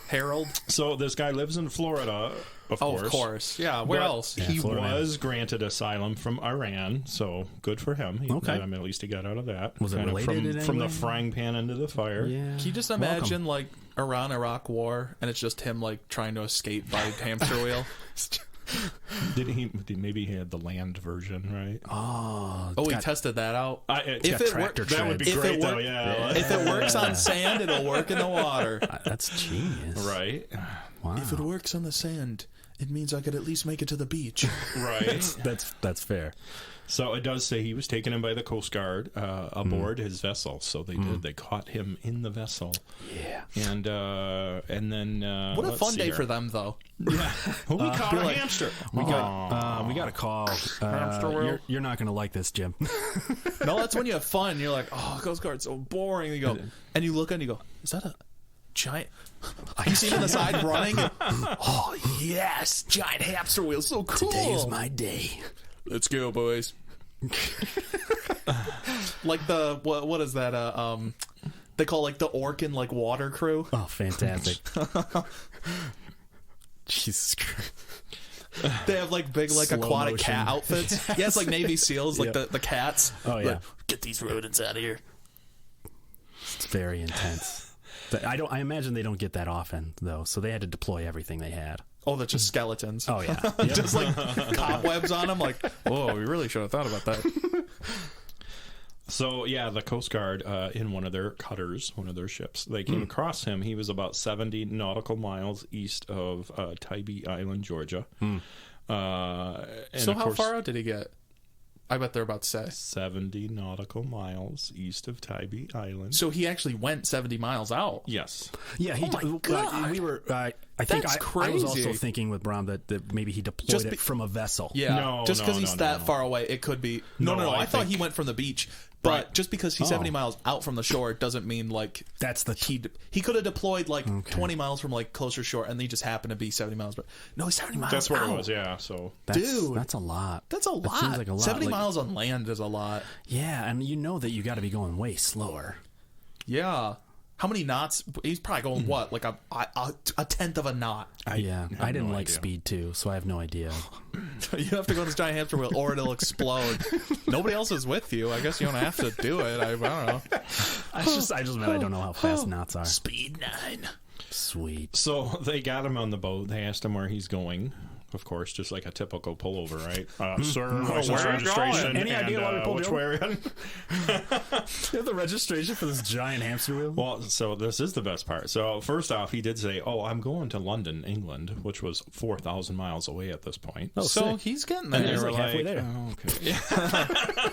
[SPEAKER 2] Harold.
[SPEAKER 1] So this guy lives in Florida, of course.
[SPEAKER 2] Of course. Yeah, where
[SPEAKER 1] But
[SPEAKER 2] else?
[SPEAKER 1] He
[SPEAKER 3] Florida man.
[SPEAKER 1] was granted asylum from Iran, so good for him.
[SPEAKER 3] Okay.
[SPEAKER 1] I mean, at least he got out of that.
[SPEAKER 3] Was it
[SPEAKER 1] Kind of
[SPEAKER 3] related in any
[SPEAKER 1] from the
[SPEAKER 3] way?
[SPEAKER 1] frying pan into the fire?
[SPEAKER 3] Yeah.
[SPEAKER 2] Can you just imagine like Iran-Iraq war and it's just him like trying to escape by hamster wheel?
[SPEAKER 1] Maybe he had the land version, right?
[SPEAKER 3] Oh,
[SPEAKER 2] Oh, he tested that out.
[SPEAKER 1] If
[SPEAKER 2] it
[SPEAKER 3] tractor
[SPEAKER 2] works,
[SPEAKER 1] that would be
[SPEAKER 2] if
[SPEAKER 1] great,
[SPEAKER 2] it
[SPEAKER 1] though.
[SPEAKER 2] work-
[SPEAKER 1] Yeah,
[SPEAKER 2] if it works on sand, it'll work in the water.
[SPEAKER 3] that's genius.
[SPEAKER 1] right,
[SPEAKER 3] Wow.
[SPEAKER 2] If it works on the sand, it means I could at least make it to the beach.
[SPEAKER 1] right.
[SPEAKER 3] That's fair.
[SPEAKER 1] So it does say he was taken in by the Coast Guard aboard his vessel. So they did. They caught him in the vessel.
[SPEAKER 3] Yeah.
[SPEAKER 1] And then
[SPEAKER 2] What a
[SPEAKER 1] let's
[SPEAKER 2] fun
[SPEAKER 1] see
[SPEAKER 2] day
[SPEAKER 1] here.
[SPEAKER 2] for them, though.
[SPEAKER 1] Yeah, we caught a hamster.
[SPEAKER 3] We got a call.
[SPEAKER 2] Hamster wheel?
[SPEAKER 3] You're not going to like this, Jim.
[SPEAKER 2] No, that's when you have fun. You're like, oh, Coast Guard's so boring. You go, and you look and you go, is that a giant? You see him on the side running. Oh yes, giant hamster wheel, so cool.
[SPEAKER 3] Today is my day.
[SPEAKER 2] Let's go, boys. Like the what is that? They call like the Orkin like water crew.
[SPEAKER 3] Oh, fantastic. Jesus Christ.
[SPEAKER 2] They have like big like
[SPEAKER 3] Slow
[SPEAKER 2] aquatic
[SPEAKER 3] motion.
[SPEAKER 2] cat outfits. Yeah, it's like Navy SEALs, like
[SPEAKER 3] Yep.
[SPEAKER 2] the cats.
[SPEAKER 3] Oh, yeah.
[SPEAKER 2] Like, get these rodents out of here.
[SPEAKER 3] It's very intense. I imagine they don't get that often, though, so they had to deploy everything they had.
[SPEAKER 2] Oh, that's just skeletons.
[SPEAKER 3] Oh yeah.
[SPEAKER 2] Just like cobwebs on them. Like, whoa, we really should have thought about that.
[SPEAKER 1] So, yeah, the Coast Guard, in one of their cutters, one of their ships, they came across him. He was about 70 nautical miles east of Tybee Island, Georgia. And
[SPEAKER 2] So
[SPEAKER 1] of
[SPEAKER 2] how
[SPEAKER 1] course,
[SPEAKER 2] far out did he get? I bet they're about to say.
[SPEAKER 1] 70 nautical miles east of Tybee Island.
[SPEAKER 2] So he actually went 70 miles out.
[SPEAKER 1] Yes.
[SPEAKER 3] Yeah, he.
[SPEAKER 2] Oh my God.
[SPEAKER 3] We were. I think
[SPEAKER 2] That's
[SPEAKER 3] I was also
[SPEAKER 2] crazy.
[SPEAKER 3] thinking with Brom that maybe he deployed it from a vessel.
[SPEAKER 2] Yeah,
[SPEAKER 1] No,
[SPEAKER 2] just because
[SPEAKER 1] no,
[SPEAKER 2] he's
[SPEAKER 1] no,
[SPEAKER 2] that
[SPEAKER 1] no.
[SPEAKER 2] far away, it could be. No, I thought he went from the beach. But
[SPEAKER 1] Right.
[SPEAKER 2] just because he's 70 miles out from the shore doesn't mean like
[SPEAKER 3] That's the
[SPEAKER 2] he could have deployed like 20 miles from like closer shore, and he just happened to be 70 miles. But no, he's 70 miles.
[SPEAKER 1] That's where
[SPEAKER 2] out.
[SPEAKER 1] it was, yeah. So,
[SPEAKER 2] Dude.
[SPEAKER 3] That's a lot.
[SPEAKER 2] That's a
[SPEAKER 3] That
[SPEAKER 2] lot.
[SPEAKER 3] seems like a lot.
[SPEAKER 2] 70
[SPEAKER 3] Like,
[SPEAKER 2] miles on land is a lot.
[SPEAKER 3] Yeah, and you know that you got to be going way slower.
[SPEAKER 2] Yeah. How many knots? He's probably going what, like a tenth of a knot.
[SPEAKER 3] I didn't
[SPEAKER 1] no
[SPEAKER 3] like
[SPEAKER 1] idea.
[SPEAKER 3] speed too, so I have no idea.
[SPEAKER 2] You have to go on this giant hamster wheel, or it'll explode. Nobody else is with you. I guess you don't have to do it. I don't know.
[SPEAKER 3] I just meant I don't know how fast knots are.
[SPEAKER 4] Speed 9.
[SPEAKER 3] Sweet.
[SPEAKER 1] so they got him on the boat. They asked him where he's going. Of course, just like a typical pullover, right? Sir, license
[SPEAKER 2] where are you
[SPEAKER 1] registration.
[SPEAKER 2] going?
[SPEAKER 3] Any idea why we pulled
[SPEAKER 1] which
[SPEAKER 3] you
[SPEAKER 1] way are you heading?
[SPEAKER 3] You have the registration for this giant hamster wheel?
[SPEAKER 1] Well, so this is the best part. So first off, he did say, "Oh, I'm going to London, England," which was 4,000 miles away at this point.
[SPEAKER 3] Oh,
[SPEAKER 2] So
[SPEAKER 3] sick.
[SPEAKER 2] he's getting
[SPEAKER 1] And
[SPEAKER 2] there.
[SPEAKER 1] they were
[SPEAKER 3] like halfway
[SPEAKER 1] like,
[SPEAKER 3] there.
[SPEAKER 1] "Oh, okay."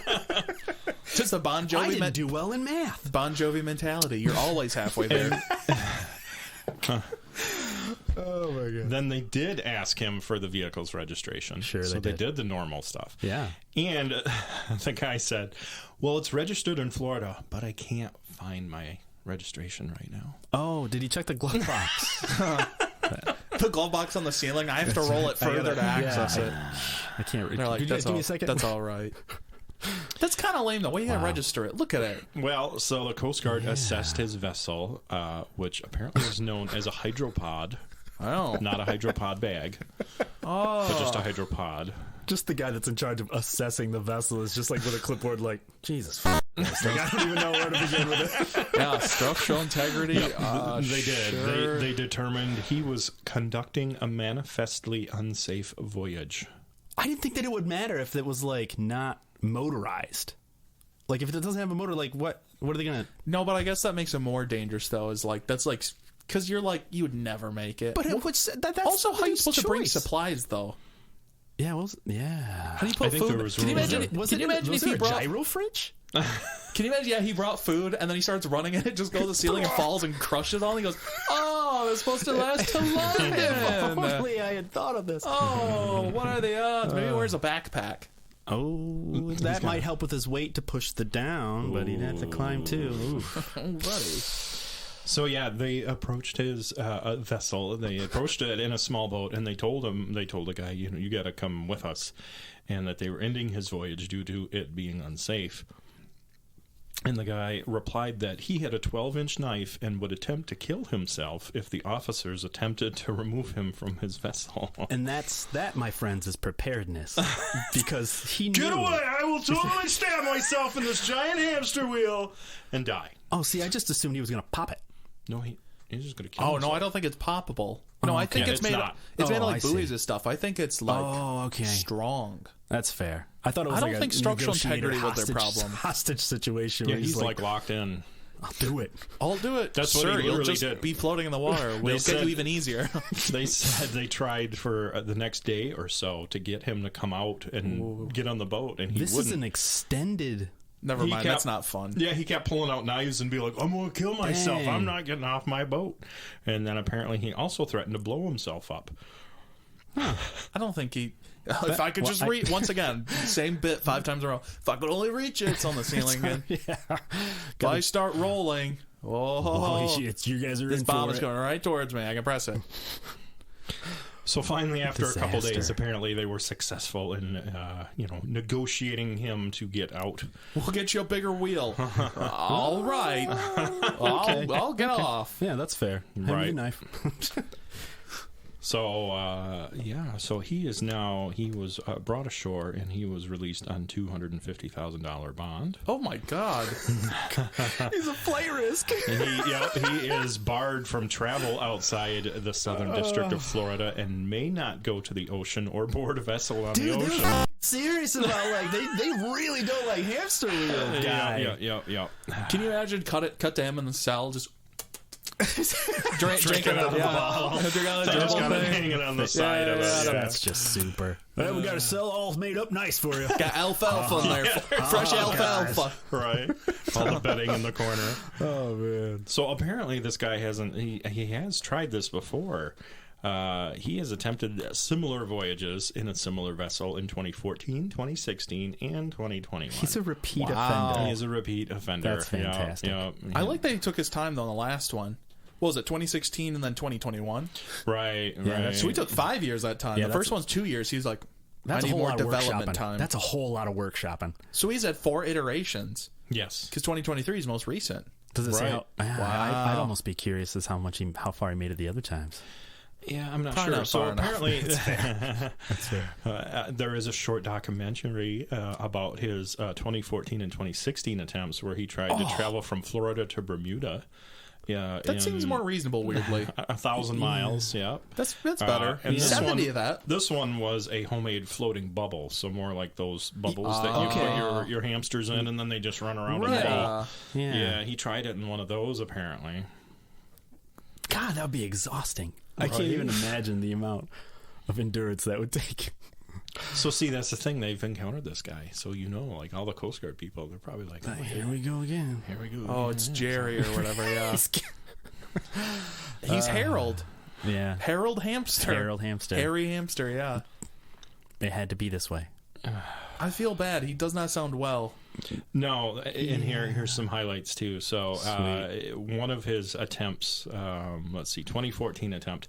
[SPEAKER 2] Just the Bon
[SPEAKER 3] I
[SPEAKER 2] Jovi
[SPEAKER 3] didn't do well in math.
[SPEAKER 2] Bon Jovi mentality. You're always halfway there.
[SPEAKER 3] Oh my god.
[SPEAKER 1] Then they did ask him for the vehicle's registration.
[SPEAKER 3] Sure,
[SPEAKER 1] so
[SPEAKER 3] they
[SPEAKER 1] they did the normal stuff.
[SPEAKER 3] Yeah.
[SPEAKER 1] And the guy said, "Well, it's registered in Florida, but I can't find my registration right now."
[SPEAKER 3] Oh, did he check the glove box?
[SPEAKER 2] The glove box on the ceiling. I have to roll it further to access it.
[SPEAKER 3] I can't read.
[SPEAKER 2] They're like,
[SPEAKER 3] Could you
[SPEAKER 2] that's
[SPEAKER 3] give me
[SPEAKER 2] all,
[SPEAKER 3] a second?
[SPEAKER 2] that's all right. That's kind of lame, though. Why you gotta register it? Look at it.
[SPEAKER 1] Well, so the Coast Guard assessed his vessel, which apparently is known as a hydropod.
[SPEAKER 2] Oh.
[SPEAKER 1] Not a hydropod bag, but just a hydropod.
[SPEAKER 3] Just the guy that's in charge of assessing the vessel is just like with a clipboard, like, Jesus. Like, I don't even know where to begin with it.
[SPEAKER 2] Yeah, structural integrity.
[SPEAKER 1] They did.
[SPEAKER 2] Sure.
[SPEAKER 1] They determined he was conducting a manifestly unsafe voyage.
[SPEAKER 3] I didn't think that it would matter if it was like not motorized. Like if it doesn't have a motor, like what are they gonna?
[SPEAKER 2] No, but I guess that makes it more dangerous, though. Is like that's like because you're like you would never make it.
[SPEAKER 3] But that's
[SPEAKER 2] also, how are you
[SPEAKER 3] his
[SPEAKER 2] supposed to bring
[SPEAKER 3] choice.
[SPEAKER 2] supplies, though?
[SPEAKER 3] Yeah, well, yeah.
[SPEAKER 2] How do you put
[SPEAKER 1] I think
[SPEAKER 2] food?
[SPEAKER 1] there was
[SPEAKER 2] Can you
[SPEAKER 1] rules
[SPEAKER 2] imagine?
[SPEAKER 1] there.
[SPEAKER 2] Can you imagine if
[SPEAKER 3] there
[SPEAKER 2] he
[SPEAKER 3] a
[SPEAKER 2] brought?
[SPEAKER 3] gyro fridge?
[SPEAKER 2] Can you imagine? Yeah, he brought food, and then he starts running, and it just goes to the ceiling and falls and crushes all. And he goes, "Oh, it's supposed to last to London."
[SPEAKER 3] Only I had thought of this.
[SPEAKER 2] Oh, what are the odds? Maybe he wears a backpack.
[SPEAKER 3] Oh, that might help with his weight to push the down, but he'd have to climb too. Oof.
[SPEAKER 2] Oh, buddy.
[SPEAKER 1] So yeah, they approached his vessel. They approached it in a small boat, and they told the guy, you got to come with us, and that they were ending his voyage due to it being unsafe. And the guy replied that he had a 12-inch knife and would attempt to kill himself if the officers attempted to remove him from his vessel.
[SPEAKER 3] And that, my friends, is preparedness. Because he knew.
[SPEAKER 1] Get away! I will totally stab myself in this giant hamster wheel and die.
[SPEAKER 3] Oh, see, I just assumed he was going to pop it.
[SPEAKER 1] No, he's just going to kill
[SPEAKER 2] Oh
[SPEAKER 1] himself.
[SPEAKER 2] no, I don't think it's poppable. No, I think
[SPEAKER 1] okay.
[SPEAKER 2] it's
[SPEAKER 1] It's
[SPEAKER 2] made.
[SPEAKER 1] not.
[SPEAKER 2] It's made of
[SPEAKER 3] Oh,
[SPEAKER 2] like
[SPEAKER 3] I see.
[SPEAKER 2] buoys and stuff. I think it's like
[SPEAKER 3] okay.
[SPEAKER 2] strong.
[SPEAKER 3] That's fair. I thought it was
[SPEAKER 2] I don't
[SPEAKER 3] like a
[SPEAKER 2] think structural
[SPEAKER 3] negotiated
[SPEAKER 2] integrity was their problem.
[SPEAKER 3] Hostage situation.
[SPEAKER 1] Yeah,
[SPEAKER 3] where
[SPEAKER 1] he's like locked in.
[SPEAKER 3] I'll do it.
[SPEAKER 2] I'll do it.
[SPEAKER 1] That's what
[SPEAKER 2] sir,
[SPEAKER 1] he
[SPEAKER 2] you'll
[SPEAKER 1] literally
[SPEAKER 2] just
[SPEAKER 1] did.
[SPEAKER 2] be floating in the water. We'll get
[SPEAKER 1] said-
[SPEAKER 2] you even easier.
[SPEAKER 1] They said they tried for the next day or so to get him to come out and get on the boat, and he
[SPEAKER 3] This
[SPEAKER 1] wouldn't.
[SPEAKER 3] is an extended.
[SPEAKER 2] Never
[SPEAKER 1] He
[SPEAKER 2] mind.
[SPEAKER 1] kept-
[SPEAKER 2] That's not fun.
[SPEAKER 1] Yeah, he kept pulling out knives and be like, "I'm going to kill myself.
[SPEAKER 3] Dang.
[SPEAKER 1] I'm not getting off my boat." And then apparently he also threatened to blow himself up.
[SPEAKER 2] I don't think he. If I could just reach once again, same bit 5 times in a row. If I could only reach it, it's on the ceiling again.
[SPEAKER 3] Yeah.
[SPEAKER 2] If I start rolling,
[SPEAKER 3] You guys are
[SPEAKER 2] this
[SPEAKER 3] in
[SPEAKER 2] bomb
[SPEAKER 3] for
[SPEAKER 2] is
[SPEAKER 3] it.
[SPEAKER 2] going right towards me. I can press it.
[SPEAKER 1] So finally, after a couple
[SPEAKER 3] Disaster.
[SPEAKER 1] days, apparently they were successful in, negotiating him to get out.
[SPEAKER 2] We'll get you a bigger wheel. All right. I'll get off.
[SPEAKER 3] Yeah, that's fair. Have
[SPEAKER 1] Right.
[SPEAKER 3] a knife.
[SPEAKER 1] So so he was brought ashore and he was released on $250,000 bond.
[SPEAKER 2] Oh my God. He's a flight risk.
[SPEAKER 1] And he is barred from travel outside the Southern District of Florida and may not go to the ocean or board a vessel on the ocean.
[SPEAKER 3] They're serious about like they really don't like hamster wheel guy.
[SPEAKER 1] Yeah.
[SPEAKER 2] Can you imagine cut to him in the cell just drinking
[SPEAKER 1] out of the bottle.
[SPEAKER 2] Drink out of the
[SPEAKER 1] Just got
[SPEAKER 2] dribble
[SPEAKER 1] it
[SPEAKER 2] thing.
[SPEAKER 1] hanging on the side of it.
[SPEAKER 3] That's just super. Well, we got a cell all made up nice for you.
[SPEAKER 2] Got alfalfa in there. Fresh alfalfa.
[SPEAKER 1] Right. All the bedding in the corner.
[SPEAKER 3] Oh man.
[SPEAKER 1] So apparently this guy he has tried this before. He has attempted similar voyages in a similar vessel in 2014, 2016, and 2021.
[SPEAKER 3] He's a repeat
[SPEAKER 2] Wow.
[SPEAKER 3] offender.
[SPEAKER 1] He is a repeat offender.
[SPEAKER 3] That's fantastic.
[SPEAKER 1] Yeah.
[SPEAKER 2] I like that he took his time though on the last one. What was it, 2016 and then 2021?
[SPEAKER 1] Right.
[SPEAKER 2] So we took 5 years that time.
[SPEAKER 3] Yeah,
[SPEAKER 2] the first one's 2 years. He's like,
[SPEAKER 3] That's
[SPEAKER 2] I
[SPEAKER 3] a
[SPEAKER 2] need
[SPEAKER 3] whole
[SPEAKER 2] more
[SPEAKER 3] lot of
[SPEAKER 2] development
[SPEAKER 3] workshopping.
[SPEAKER 2] time.
[SPEAKER 3] That's a whole lot of workshopping.
[SPEAKER 2] So he's had 4 iterations
[SPEAKER 1] Yes.
[SPEAKER 2] because 2023 is most recent.
[SPEAKER 3] Does it say
[SPEAKER 1] Right.
[SPEAKER 3] how? I'd almost be curious as how far he made it the other times.
[SPEAKER 1] Yeah, I'm not
[SPEAKER 2] Probably
[SPEAKER 1] sure.
[SPEAKER 2] not
[SPEAKER 1] So
[SPEAKER 2] far enough.
[SPEAKER 1] apparently,
[SPEAKER 3] That's fair.
[SPEAKER 1] there is a short documentary about his 2014 and 2016 attempts where he tried to travel from Florida to Bermuda. Yeah,
[SPEAKER 2] That seems more reasonable, weirdly.
[SPEAKER 1] 1,000 miles. Yeah,
[SPEAKER 2] That's better.
[SPEAKER 1] and this
[SPEAKER 2] 70
[SPEAKER 1] one,
[SPEAKER 2] of that.
[SPEAKER 1] This one was a homemade floating bubble, so more like those bubbles that you
[SPEAKER 2] Okay.
[SPEAKER 1] put your hamsters in, and then they just run around in
[SPEAKER 3] Right.
[SPEAKER 1] the ball.
[SPEAKER 3] Yeah.
[SPEAKER 1] Yeah, he tried it in one of those apparently.
[SPEAKER 3] God, that would be exhausting. I can't even imagine the amount of endurance that would take.
[SPEAKER 1] So see, that's the thing. They've encountered this guy, so like all the Coast Guard people, they're probably like, oh,
[SPEAKER 3] Here we go again.
[SPEAKER 1] here we go.
[SPEAKER 2] Oh, it's Jerry or whatever, yeah. He's Harold.
[SPEAKER 3] Yeah.
[SPEAKER 2] Harold Hamster.
[SPEAKER 3] Harold Hamster.
[SPEAKER 2] Harry Hamster, yeah.
[SPEAKER 3] It had to be this way.
[SPEAKER 2] I feel bad. He does not sound well.
[SPEAKER 1] No, and here's some highlights too. So one of his attempts, 2014 attempt,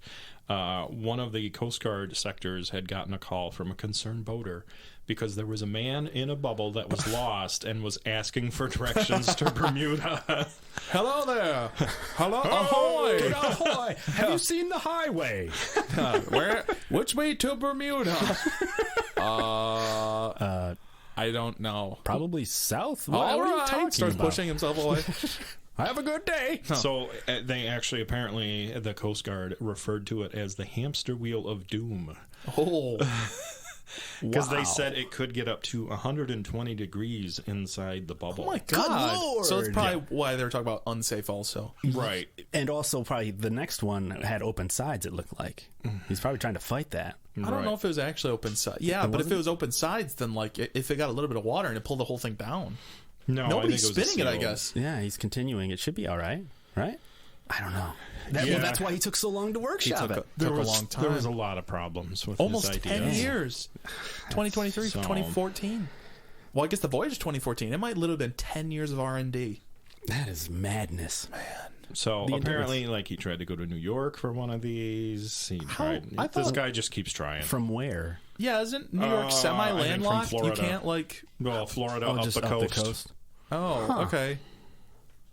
[SPEAKER 1] one of the Coast Guard sectors had gotten a call from a concerned boater because there was a man in a bubble that was lost and was asking for directions to Bermuda.
[SPEAKER 2] Hello there. Hello. Ahoy.
[SPEAKER 3] Ahoy! Have you seen the highway?
[SPEAKER 2] Which way to Bermuda? I don't know.
[SPEAKER 3] Probably south.
[SPEAKER 2] All
[SPEAKER 3] What are you
[SPEAKER 2] right.
[SPEAKER 3] talking
[SPEAKER 2] Starts
[SPEAKER 3] about?
[SPEAKER 2] pushing himself away.
[SPEAKER 3] Have a good day.
[SPEAKER 1] So they actually, apparently, the Coast Guard referred to it as the hamster wheel of doom.
[SPEAKER 2] Oh.
[SPEAKER 1] Because they said it could get up to 120 degrees inside the bubble.
[SPEAKER 2] Oh my God.
[SPEAKER 3] Lord.
[SPEAKER 2] So that's probably why they were talking about unsafe also.
[SPEAKER 1] Right.
[SPEAKER 3] And also, probably the next one had open sides, it looked like. He's probably trying to fight that.
[SPEAKER 2] I don't know if it was actually open sides. Yeah, but if it was open sides, then like if it got a little bit of water and it pulled the whole thing down.
[SPEAKER 1] No,
[SPEAKER 2] Nobody's
[SPEAKER 1] I think it was
[SPEAKER 2] spinning it, I
[SPEAKER 1] sealed.
[SPEAKER 2] guess.
[SPEAKER 3] Yeah, he's continuing. It should be all right, right? I don't know.
[SPEAKER 1] Yeah.
[SPEAKER 3] Well, that's why he took so long to workshop it.
[SPEAKER 2] Took a long time.
[SPEAKER 1] There was a lot of problems with
[SPEAKER 2] Almost
[SPEAKER 1] his idea.
[SPEAKER 2] 10 years. 2023
[SPEAKER 1] So-
[SPEAKER 2] 2014. Well, I guess the voyage is 2014. It might literally have been 10 years of R&D.
[SPEAKER 3] That is madness.
[SPEAKER 1] So
[SPEAKER 3] The
[SPEAKER 1] apparently, like, he tried to go to New York for one of these. He tried.
[SPEAKER 2] I
[SPEAKER 1] This
[SPEAKER 2] thought-
[SPEAKER 1] guy just keeps trying.
[SPEAKER 3] From where?
[SPEAKER 2] Yeah, isn't New York
[SPEAKER 1] I
[SPEAKER 2] semi-landlocked?
[SPEAKER 1] think from
[SPEAKER 2] You
[SPEAKER 1] Florida.
[SPEAKER 2] can't like...
[SPEAKER 1] Well, Florida
[SPEAKER 3] Oh,
[SPEAKER 1] up
[SPEAKER 3] just
[SPEAKER 1] the
[SPEAKER 3] up
[SPEAKER 1] coast.
[SPEAKER 3] the coast.
[SPEAKER 2] Oh, okay.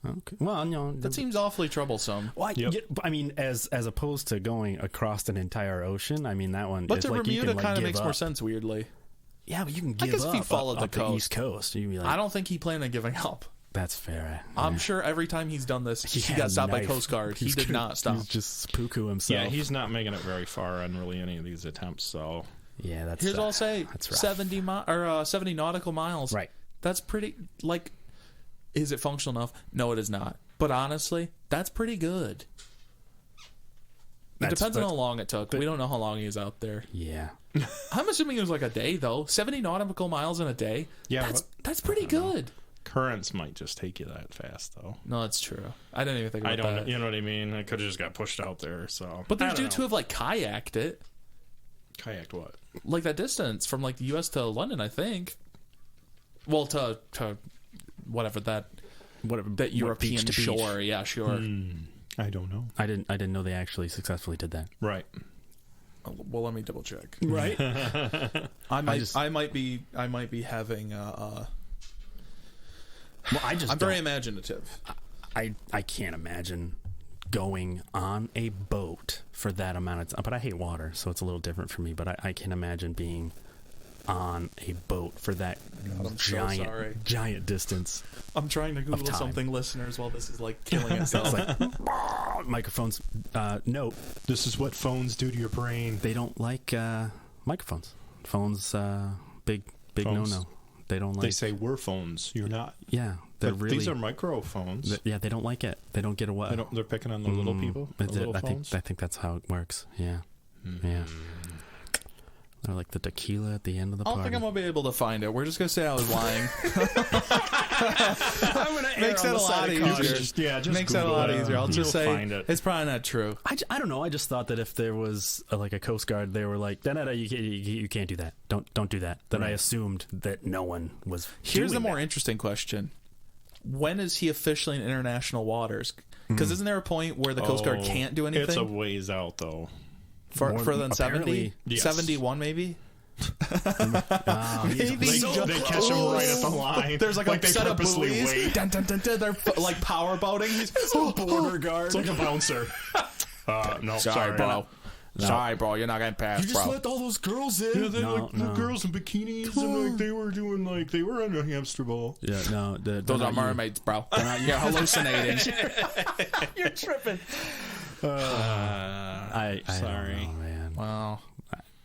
[SPEAKER 3] Okay. Well, no.
[SPEAKER 2] That seems awfully troublesome.
[SPEAKER 3] Well,
[SPEAKER 1] Yep.
[SPEAKER 3] I mean, as opposed to going across an entire ocean, I mean that one.
[SPEAKER 2] But
[SPEAKER 3] it's
[SPEAKER 2] to
[SPEAKER 3] like you
[SPEAKER 2] Bermuda
[SPEAKER 3] can,
[SPEAKER 2] kind of
[SPEAKER 3] give
[SPEAKER 2] makes
[SPEAKER 3] up.
[SPEAKER 2] more sense, weirdly.
[SPEAKER 3] Yeah, but you can give
[SPEAKER 2] guess
[SPEAKER 3] up.
[SPEAKER 2] if you followed
[SPEAKER 3] up
[SPEAKER 2] the coast.
[SPEAKER 3] East Coast, you'd be like,
[SPEAKER 2] I don't think he planned on giving up.
[SPEAKER 3] That's fair.
[SPEAKER 2] I'm sure every time he's done this, he
[SPEAKER 3] had
[SPEAKER 2] got
[SPEAKER 3] a
[SPEAKER 2] stopped by
[SPEAKER 3] knife.
[SPEAKER 2] Coast Guard. He
[SPEAKER 3] He's
[SPEAKER 2] did
[SPEAKER 3] gonna-
[SPEAKER 2] not stop.
[SPEAKER 3] He's just poo-poo himself.
[SPEAKER 1] Yeah, he's not making it very far on really any of these attempts. So
[SPEAKER 3] Yeah, that's.
[SPEAKER 2] Here's all I'll say:
[SPEAKER 3] that's rough.
[SPEAKER 2] 70 nautical miles.
[SPEAKER 3] Right.
[SPEAKER 2] That's pretty. Like, is it functional enough? No, it is not. But honestly, that's pretty good. It depends on how long it took. We don't know how long he was out there.
[SPEAKER 3] Yeah.
[SPEAKER 2] I'm assuming it was like a day, though. 70 nautical miles in a day.
[SPEAKER 1] Yeah,
[SPEAKER 2] that's pretty good.
[SPEAKER 1] currents might just take you that fast, though.
[SPEAKER 2] No, that's true. I didn't even think about
[SPEAKER 1] I don't.
[SPEAKER 2] that.
[SPEAKER 1] You know what I mean? I could have just got pushed out there. So,
[SPEAKER 2] But there's
[SPEAKER 1] I don't
[SPEAKER 2] dudes who
[SPEAKER 1] know.
[SPEAKER 2] have like kayaked it,
[SPEAKER 1] Kayaked what?
[SPEAKER 2] like that distance from like the U.S. to London, I think. Well, to whatever that European
[SPEAKER 3] beach to beach.
[SPEAKER 2] shore. Yeah, sure.
[SPEAKER 1] I don't know.
[SPEAKER 3] I didn't know they actually successfully did that.
[SPEAKER 1] Right.
[SPEAKER 2] Well, let me double check.
[SPEAKER 3] Right.
[SPEAKER 2] I might be having.
[SPEAKER 3] Well, I just
[SPEAKER 2] I'm very imaginative.
[SPEAKER 3] I can't imagine going on a boat for that amount of time. But I hate water, so it's a little different for me. But I can imagine being on a boat for that giant distance.
[SPEAKER 2] I'm trying to Google something, listeners, while this is like killing itself.
[SPEAKER 3] Microphones. Note.
[SPEAKER 1] This is what phones do to your brain.
[SPEAKER 3] They don't like microphones. Phones, big
[SPEAKER 1] Phones.
[SPEAKER 3] no-no. They don't like.
[SPEAKER 1] They say we're phones. You're not.
[SPEAKER 3] Yeah, they're
[SPEAKER 1] But
[SPEAKER 3] really.
[SPEAKER 1] these are microphones.
[SPEAKER 3] Yeah, they don't like it. They don't get away.
[SPEAKER 1] They're picking on the little people. The little
[SPEAKER 3] I
[SPEAKER 1] phones.
[SPEAKER 3] think that's how it works. Yeah, yeah. They're like the tequila at the end of the
[SPEAKER 2] I don't
[SPEAKER 3] party.
[SPEAKER 2] think I'm gonna be able to find it. We're just gonna say I was lying.
[SPEAKER 3] I'm gonna
[SPEAKER 2] Makes it a lot easier.
[SPEAKER 1] Just
[SPEAKER 2] Makes it a
[SPEAKER 1] Google
[SPEAKER 2] lot
[SPEAKER 1] it.
[SPEAKER 2] easier. I'll
[SPEAKER 1] You'll
[SPEAKER 2] just say
[SPEAKER 1] find it.
[SPEAKER 2] it's probably not true.
[SPEAKER 3] I don't know. I just thought that if there was like a Coast Guard, they were like, no, you can't do that. Don't do that. Then I assumed that no one was.
[SPEAKER 2] Here's the
[SPEAKER 3] doing
[SPEAKER 2] more
[SPEAKER 3] that.
[SPEAKER 2] interesting question: when is he officially in international waters? Because isn't there a point where the Coast Guard can't do anything?
[SPEAKER 1] It's a ways out, though.
[SPEAKER 2] Further than 70?
[SPEAKER 3] apparently,
[SPEAKER 1] yes.
[SPEAKER 2] 71 maybe?
[SPEAKER 1] They catch him right at the line.
[SPEAKER 2] There's like a
[SPEAKER 1] they
[SPEAKER 2] set of
[SPEAKER 1] purposely
[SPEAKER 2] buoys.
[SPEAKER 1] wait.
[SPEAKER 2] Dun, dun, dun, dun. They're like power boating. He's
[SPEAKER 3] border guard.
[SPEAKER 1] It's like a bouncer. No, sorry,
[SPEAKER 2] bro. Sorry, bro. You're not getting past, bro.
[SPEAKER 3] let all those girls in.
[SPEAKER 1] Yeah, they the girls in bikinis and like they were on a hamster ball.
[SPEAKER 3] Yeah, no,
[SPEAKER 2] Those are mermaids, bro. You're hallucinating.
[SPEAKER 3] You're tripping. I
[SPEAKER 1] Sorry.
[SPEAKER 3] don't know, man.
[SPEAKER 2] Wow.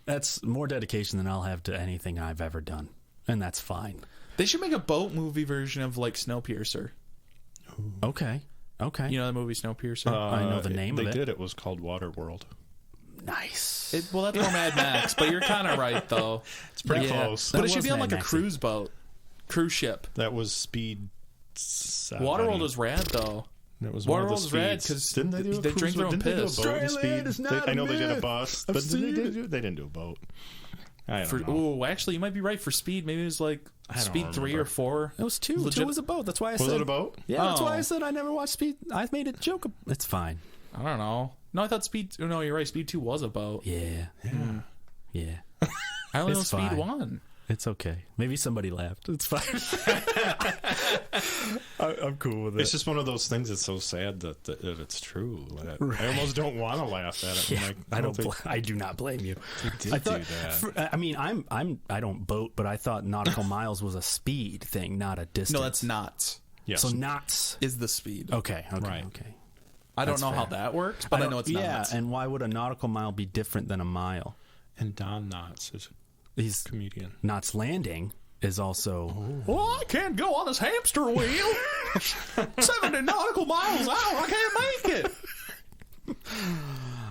[SPEAKER 3] That's more dedication than I'll have to anything I've ever done, and that's fine.
[SPEAKER 2] They should make a boat movie version of like Snowpiercer.
[SPEAKER 3] Okay.
[SPEAKER 2] You know the movie Snowpiercer?
[SPEAKER 3] I know the name of it.
[SPEAKER 1] They did. It was called Waterworld.
[SPEAKER 3] Nice.
[SPEAKER 2] Well, that's more Mad Max, but you're kind of right though.
[SPEAKER 1] It's pretty close.
[SPEAKER 2] But
[SPEAKER 3] That
[SPEAKER 2] it should
[SPEAKER 3] was
[SPEAKER 2] be on
[SPEAKER 3] Mad
[SPEAKER 2] like a
[SPEAKER 3] Maxy.
[SPEAKER 2] cruise boat, cruise ship.
[SPEAKER 1] That was Speed 7.
[SPEAKER 2] Waterworld was rad though.
[SPEAKER 1] It was one of the
[SPEAKER 2] Waterworld's rad
[SPEAKER 1] speeds.
[SPEAKER 2] 'cause
[SPEAKER 1] Didn't they do a
[SPEAKER 2] they
[SPEAKER 1] cruise
[SPEAKER 2] drink their
[SPEAKER 1] boat?
[SPEAKER 2] own
[SPEAKER 1] Didn't they do a
[SPEAKER 2] piss.
[SPEAKER 1] boat in
[SPEAKER 3] Australian
[SPEAKER 1] Speed?
[SPEAKER 3] is not
[SPEAKER 1] I know
[SPEAKER 3] a
[SPEAKER 1] they did a
[SPEAKER 3] myth.
[SPEAKER 1] bus,
[SPEAKER 3] I've
[SPEAKER 1] but
[SPEAKER 3] seen it.
[SPEAKER 1] they didn't do a boat. I don't know.
[SPEAKER 2] Ooh, actually, you might be right for Speed. Maybe it was like
[SPEAKER 1] don't
[SPEAKER 2] Speed 3
[SPEAKER 1] remember.
[SPEAKER 2] or 4.
[SPEAKER 3] It was 2.
[SPEAKER 2] Legit-
[SPEAKER 3] 2 was a boat. That's why I
[SPEAKER 1] Was
[SPEAKER 3] said.
[SPEAKER 1] it a boat?
[SPEAKER 3] Yeah, that's why
[SPEAKER 2] Oh.
[SPEAKER 3] I said I never watched Speed. I made a joke. It's fine.
[SPEAKER 2] I don't know. No, I thought Speed. No, you're right. Speed 2 was a boat.
[SPEAKER 3] Yeah. Yeah.
[SPEAKER 2] I only know
[SPEAKER 3] It's
[SPEAKER 2] Speed
[SPEAKER 3] fine.
[SPEAKER 2] 1.
[SPEAKER 3] It's okay. Maybe somebody laughed. It's fine. I'm cool with it.
[SPEAKER 1] It's just one of those things that's so sad that it's true. I almost don't want to laugh at it. I'm
[SPEAKER 3] Yeah,
[SPEAKER 1] like,
[SPEAKER 3] I don't.
[SPEAKER 1] think
[SPEAKER 3] I do not blame you.
[SPEAKER 1] did
[SPEAKER 3] I thought.
[SPEAKER 1] do that.
[SPEAKER 3] I mean, I don't boat, but I thought nautical miles was a speed thing, not a distance.
[SPEAKER 2] No, that's knots.
[SPEAKER 1] Yes.
[SPEAKER 3] So knots.
[SPEAKER 2] Is the speed.
[SPEAKER 3] Okay.
[SPEAKER 1] Right.
[SPEAKER 3] Okay.
[SPEAKER 2] I don't
[SPEAKER 3] That's
[SPEAKER 2] know how
[SPEAKER 3] fair.
[SPEAKER 2] that works, but I know it's
[SPEAKER 3] yeah,
[SPEAKER 2] knots.
[SPEAKER 3] and why would a nautical mile be different than a mile?
[SPEAKER 1] And Don Knotts is
[SPEAKER 3] He's
[SPEAKER 1] a comedian.
[SPEAKER 3] Knots Landing is also.
[SPEAKER 2] Well, I can't go on this hamster wheel. 70 nautical miles out. I can't make it.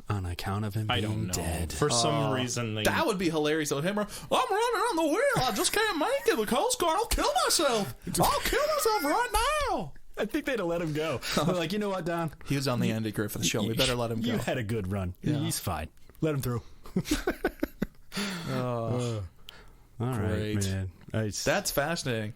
[SPEAKER 3] On account of him
[SPEAKER 1] I
[SPEAKER 3] being
[SPEAKER 1] don't know.
[SPEAKER 3] dead.
[SPEAKER 1] For some reason, they.
[SPEAKER 2] That would be hilarious. So him, I'm running on the wheel. I just can't make it. The Coast Guard, I'll kill myself. I'll kill myself right now.
[SPEAKER 3] I think they'd have let him go. They're like, you know what, Don?
[SPEAKER 2] He was on the Andy Griffith show. We better let him go.
[SPEAKER 3] You had a good run. He's fine. Let him through. All right,
[SPEAKER 2] Great.
[SPEAKER 3] man.
[SPEAKER 2] That's fascinating.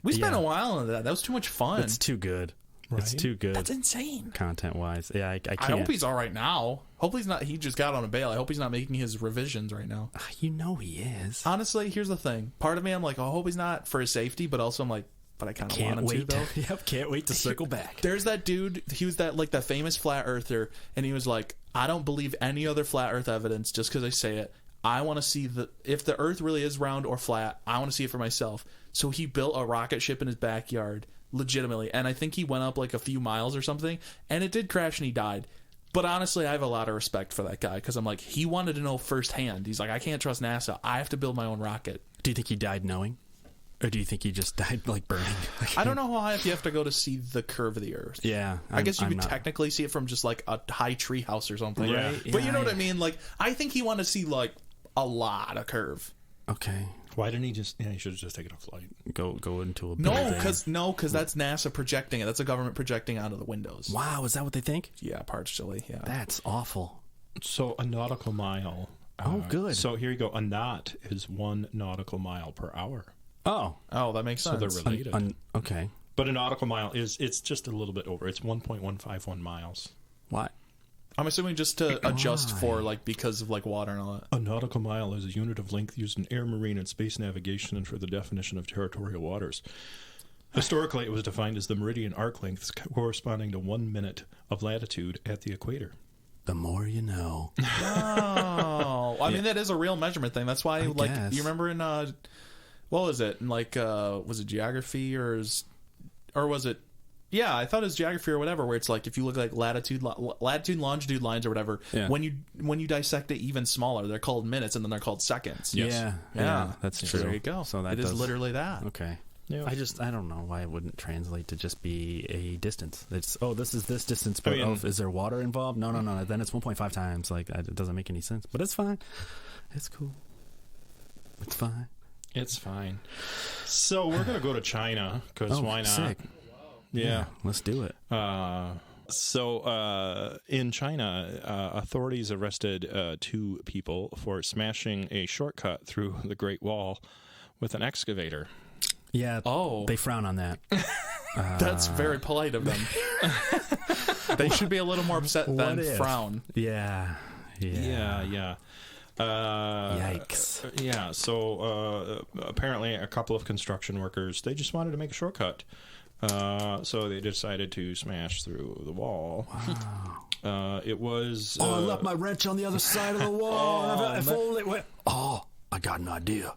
[SPEAKER 2] We spent a while on that. That was too much fun.
[SPEAKER 3] It's too good. It's
[SPEAKER 1] Right?
[SPEAKER 3] too good.
[SPEAKER 2] That's insane.
[SPEAKER 3] Content wise. Yeah, I can't.
[SPEAKER 2] I hope he's all right now. Hopefully he's not. He just got on a bail. I hope he's not making his revisions right now.
[SPEAKER 3] You know he is.
[SPEAKER 2] Honestly, here's the thing. Part of me, I'm like, I hope he's not for his safety, but also I'm like, but I kind of want
[SPEAKER 3] Can't
[SPEAKER 2] him
[SPEAKER 3] wait.
[SPEAKER 2] to, though.
[SPEAKER 3] Yep, can't wait to circle back.
[SPEAKER 2] There's that dude. He was that like that famous flat earther, and he was like, I don't believe any other flat Earth evidence just because I say it. I want to see if the Earth really is round or flat. I want to see it for myself. So he built a rocket ship in his backyard, legitimately, and I think he went up like a few miles or something, and it did crash and he died. But honestly, I have a lot of respect for that guy because I'm like, he wanted to know firsthand. He's like, I can't trust NASA. I have to build my own rocket.
[SPEAKER 3] Do you think he died knowing? Or do you think he just died like burning?
[SPEAKER 2] I don't know how high up you have to go to see the curve of the Earth.
[SPEAKER 3] Yeah.
[SPEAKER 2] I guess you
[SPEAKER 3] I'm
[SPEAKER 2] could
[SPEAKER 3] not-
[SPEAKER 2] technically see it from just like a high tree house or something.
[SPEAKER 3] Right,
[SPEAKER 2] But you
[SPEAKER 3] yeah,
[SPEAKER 2] know what
[SPEAKER 3] yeah.
[SPEAKER 2] I mean? Like, I think he wanted to see like a lot of curve.
[SPEAKER 3] Okay.
[SPEAKER 1] Why didn't he just? Yeah, he should have just taken a flight.
[SPEAKER 3] Go into a
[SPEAKER 2] No,
[SPEAKER 3] building.
[SPEAKER 2] because that's NASA projecting it. That's the government projecting out of the windows.
[SPEAKER 3] Wow, is that what they think?
[SPEAKER 2] Yeah, partially. Yeah.
[SPEAKER 3] That's awful.
[SPEAKER 1] So a nautical mile.
[SPEAKER 3] Oh, good.
[SPEAKER 1] So here you go. A knot is 1 nautical mile per hour.
[SPEAKER 3] Oh.
[SPEAKER 2] Oh, that makes
[SPEAKER 1] So
[SPEAKER 2] sense.
[SPEAKER 1] they're related.
[SPEAKER 3] Okay.
[SPEAKER 1] But a nautical mile it's just a little bit over. It's 1.151 miles.
[SPEAKER 3] What?
[SPEAKER 2] I'm assuming just to adjust for like because of like water and all that.
[SPEAKER 1] A nautical mile is a unit of length used in air, marine, and space navigation and for the definition of territorial waters. Historically, it was defined as the meridian arc lengths corresponding to 1 minute of latitude at the equator.
[SPEAKER 3] The more you know.
[SPEAKER 2] Oh, I mean that is a real measurement thing. That's why,
[SPEAKER 3] I
[SPEAKER 2] like,
[SPEAKER 3] guess.
[SPEAKER 2] you remember in what was it? In, like, was it geography or was it? Yeah, I thought it was geography or whatever, where it's like if you look like latitude, longitude lines or whatever,
[SPEAKER 3] Yeah.
[SPEAKER 2] when you dissect it even smaller, they're called minutes and then they're called seconds.
[SPEAKER 3] Yeah, that's true.
[SPEAKER 2] There you go.
[SPEAKER 3] So that
[SPEAKER 2] it is
[SPEAKER 3] does-
[SPEAKER 2] literally that.
[SPEAKER 3] Okay.
[SPEAKER 1] Yeah.
[SPEAKER 3] I don't know why it wouldn't translate to just be a distance. It's, this is this distance, but
[SPEAKER 1] I mean-
[SPEAKER 3] is there water involved? No. Then it's 1.5 times. Like, it doesn't make any sense. But it's fine. It's cool. It's fine.
[SPEAKER 1] It's fine. So we're going to go to China, because why not?
[SPEAKER 3] Sick.
[SPEAKER 1] Yeah.
[SPEAKER 3] Let's do it.
[SPEAKER 1] So in China, authorities arrested 2 people for smashing a shortcut through the Great Wall with an excavator.
[SPEAKER 3] Yeah.
[SPEAKER 2] Oh.
[SPEAKER 3] They frown on that.
[SPEAKER 2] That's very polite of them. They should be a little more upset than
[SPEAKER 3] What if?
[SPEAKER 2] frown.
[SPEAKER 3] Yeah.
[SPEAKER 1] Yeah.
[SPEAKER 3] Yikes.
[SPEAKER 1] Yeah, so apparently a couple of construction workers, they just wanted to make a shortcut. So they decided to smash through the wall. Wow. It was...
[SPEAKER 3] I left my wrench on the other side of the wall. If only it went... I got an idea.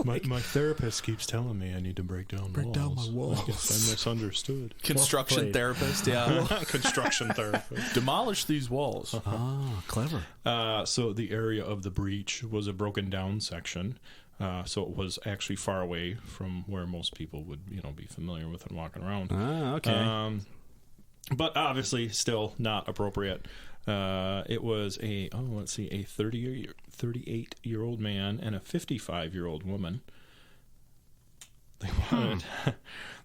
[SPEAKER 1] my therapist keeps telling me I need to break down
[SPEAKER 3] my walls.
[SPEAKER 1] I guess I misunderstood.
[SPEAKER 2] Construction therapist, yeah.
[SPEAKER 1] Construction therapist.
[SPEAKER 2] Demolish these walls.
[SPEAKER 3] Clever.
[SPEAKER 1] So the area of the breach was a broken down section. So it was actually far away from where most people would, be familiar with and walking around.
[SPEAKER 3] Okay.
[SPEAKER 1] But obviously still not appropriate. It was a 38-year-old man and a 55-year-old woman.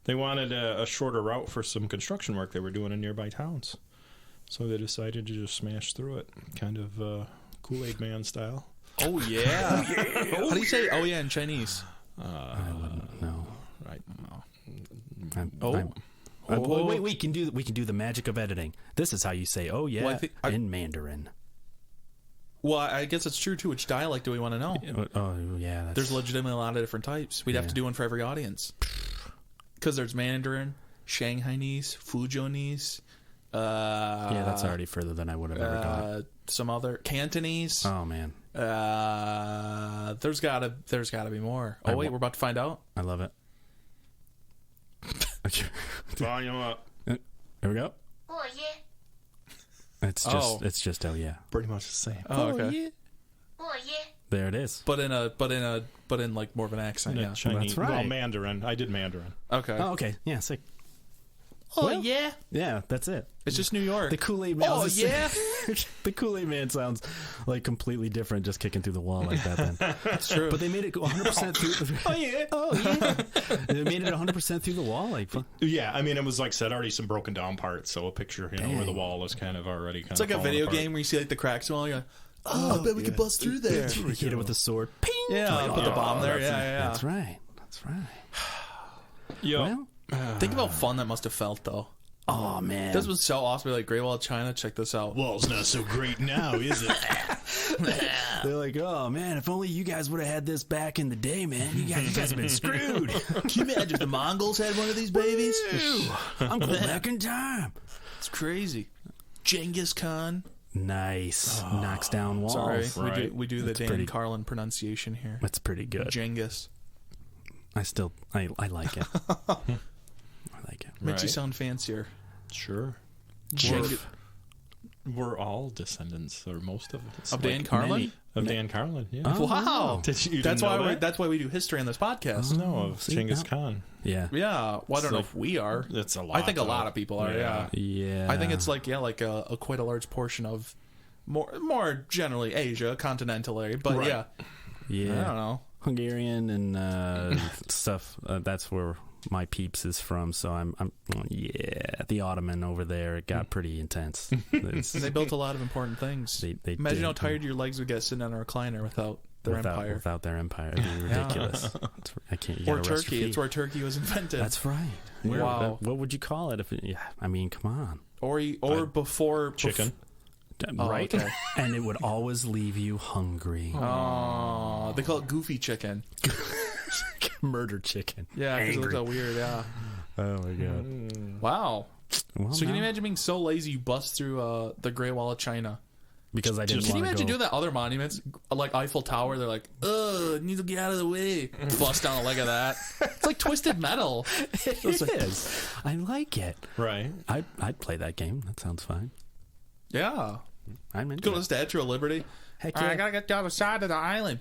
[SPEAKER 1] They wanted a shorter route for some construction work they were doing in nearby towns. So they decided to just smash through it, kind of Kool-Aid Man style.
[SPEAKER 2] Oh, yeah. How do you say oh, yeah in Chinese?
[SPEAKER 3] I wouldn't know.
[SPEAKER 1] Right.
[SPEAKER 3] Wait, we can do the magic of editing. This is how you say "oh yeah"
[SPEAKER 2] Well,
[SPEAKER 3] in Mandarin.
[SPEAKER 2] Well, I guess it's true, too. Which dialect do we want to know?
[SPEAKER 3] Oh yeah,
[SPEAKER 2] There's legitimately a lot of different types. We'd have to do one for every audience. Because there's Mandarin, Shanghainese, Fujonese.
[SPEAKER 3] Yeah, that's already further than I would have ever gone.
[SPEAKER 2] Some other Cantonese.
[SPEAKER 3] Oh man,
[SPEAKER 2] there's gotta be more. Oh wait, we're about to find out.
[SPEAKER 3] I love it.
[SPEAKER 1] Volume up.
[SPEAKER 3] Here we go.
[SPEAKER 4] Oh yeah.
[SPEAKER 3] It's just oh yeah.
[SPEAKER 1] Pretty much the same.
[SPEAKER 2] Oh, okay.
[SPEAKER 3] yeah.
[SPEAKER 4] Oh yeah.
[SPEAKER 3] There it is.
[SPEAKER 2] But in like more of an accent. Yeah.
[SPEAKER 1] Chinese.
[SPEAKER 3] That's right.
[SPEAKER 1] Well, Mandarin. I did Mandarin.
[SPEAKER 2] Okay.
[SPEAKER 3] Oh okay, yeah, sick.
[SPEAKER 2] Oh
[SPEAKER 3] Well,
[SPEAKER 2] yeah.
[SPEAKER 3] Yeah, that's it.
[SPEAKER 2] It's just New York.
[SPEAKER 3] The Kool-Aid Man.
[SPEAKER 2] Oh yeah.
[SPEAKER 3] The Kool-Aid Man sounds like completely different just kicking through the wall like that then.
[SPEAKER 2] That's true.
[SPEAKER 3] But they made it go 100% through.
[SPEAKER 1] Oh yeah.
[SPEAKER 3] Oh yeah. They made it 100% through the wall like
[SPEAKER 1] Yeah, I mean, it was like said already some broken down parts. So a picture, where the
[SPEAKER 3] Dang.
[SPEAKER 1] wall is kind of already kind
[SPEAKER 2] It's
[SPEAKER 1] of
[SPEAKER 2] like a
[SPEAKER 1] falling
[SPEAKER 2] video
[SPEAKER 1] apart.
[SPEAKER 2] game where you see like the cracks and all. You're like, I bet we could bust through there.
[SPEAKER 3] hit it with a sword. Ping!
[SPEAKER 2] Yeah, put the bomb there. Yeah.
[SPEAKER 3] That's right.
[SPEAKER 1] Yeah.
[SPEAKER 3] Well,
[SPEAKER 2] Think about fun that must have felt though.
[SPEAKER 3] oh man.
[SPEAKER 2] This was so awesome. Like Great Wall of China. Check this out.
[SPEAKER 1] Wall's not so great now, is it?
[SPEAKER 3] They're like, oh man, if only you guys would have had this back in the day, man. You guys have been screwed.
[SPEAKER 2] Can you imagine if the Mongols had one of these babies?
[SPEAKER 3] I'm going back in time.
[SPEAKER 2] It's crazy. Genghis Khan.
[SPEAKER 3] Nice. Knocks down walls.
[SPEAKER 2] Sorry,
[SPEAKER 1] right.
[SPEAKER 2] we do the
[SPEAKER 3] That's
[SPEAKER 2] Dan
[SPEAKER 3] pretty-
[SPEAKER 2] Carlin pronunciation here.
[SPEAKER 3] That's pretty good.
[SPEAKER 2] Genghis.
[SPEAKER 3] I like it. I like it.
[SPEAKER 2] Makes you
[SPEAKER 1] Right.
[SPEAKER 2] sound fancier.
[SPEAKER 1] Sure.
[SPEAKER 2] Genghis.
[SPEAKER 1] We're all descendants, or most of us.
[SPEAKER 2] Of Dan Carlin?
[SPEAKER 3] many-
[SPEAKER 1] Of Dan Carlin, yeah.
[SPEAKER 3] Oh,
[SPEAKER 2] Wow.
[SPEAKER 1] Did you
[SPEAKER 2] That's
[SPEAKER 1] didn't know
[SPEAKER 2] why
[SPEAKER 1] that?
[SPEAKER 2] that's why we do history on this podcast.
[SPEAKER 1] No, of
[SPEAKER 3] see,
[SPEAKER 1] Genghis
[SPEAKER 3] no.
[SPEAKER 1] Khan.
[SPEAKER 3] Yeah.
[SPEAKER 2] Yeah. Well, I don't know
[SPEAKER 1] like-
[SPEAKER 2] if we are.
[SPEAKER 1] That's a lot.
[SPEAKER 2] I think a
[SPEAKER 1] though.
[SPEAKER 2] lot of people are. Yeah.
[SPEAKER 3] Yeah.
[SPEAKER 2] I think it's like a quite a large portion of more generally Asia, continental area. But
[SPEAKER 1] Right.
[SPEAKER 2] yeah,
[SPEAKER 3] Yeah.
[SPEAKER 2] I don't know.
[SPEAKER 3] Hungarian and stuff. That's where my peeps is from. So I'm the Ottoman over there. It got pretty intense. It's-
[SPEAKER 2] They built a lot of important things.
[SPEAKER 3] they
[SPEAKER 2] Imagine
[SPEAKER 3] did.
[SPEAKER 2] how tired your legs would get sitting on a recliner without their empire.
[SPEAKER 3] Without their empire, it'd be ridiculous. I can't. You
[SPEAKER 2] Or
[SPEAKER 3] gotta rest your
[SPEAKER 2] Turkey.
[SPEAKER 3] feet.
[SPEAKER 2] It's where Turkey was invented.
[SPEAKER 3] That's right.
[SPEAKER 2] Wow.
[SPEAKER 3] What would you call it? I mean, come on.
[SPEAKER 2] or before
[SPEAKER 1] Chicken.
[SPEAKER 2] Oh,
[SPEAKER 3] Right.
[SPEAKER 2] okay.
[SPEAKER 3] And it would always leave you hungry.
[SPEAKER 2] Oh, they call it goofy chicken.
[SPEAKER 3] Murder chicken.
[SPEAKER 2] Yeah, because it looks
[SPEAKER 3] Angry.
[SPEAKER 2] so weird. Yeah.
[SPEAKER 3] Oh my god.
[SPEAKER 2] Wow.
[SPEAKER 3] Well,
[SPEAKER 2] So can you
[SPEAKER 3] no,
[SPEAKER 2] imagine being so lazy you bust through the Great Wall of China?
[SPEAKER 3] because I didn't
[SPEAKER 2] Can you
[SPEAKER 3] want to
[SPEAKER 2] imagine
[SPEAKER 3] go.
[SPEAKER 2] doing that other monuments like Eiffel Tower? They're like, ugh, need to get out of the way. Bust down a leg of that. It's like Twisted Metal.
[SPEAKER 3] It is. I like it.
[SPEAKER 1] Right.
[SPEAKER 3] I'd play that game. That sounds fine.
[SPEAKER 2] Yeah.
[SPEAKER 3] I'm into
[SPEAKER 2] Go to
[SPEAKER 3] it.
[SPEAKER 2] the Statue of Liberty.
[SPEAKER 3] Heck
[SPEAKER 2] All right,
[SPEAKER 3] yeah.
[SPEAKER 2] I gotta get to the other side of the island.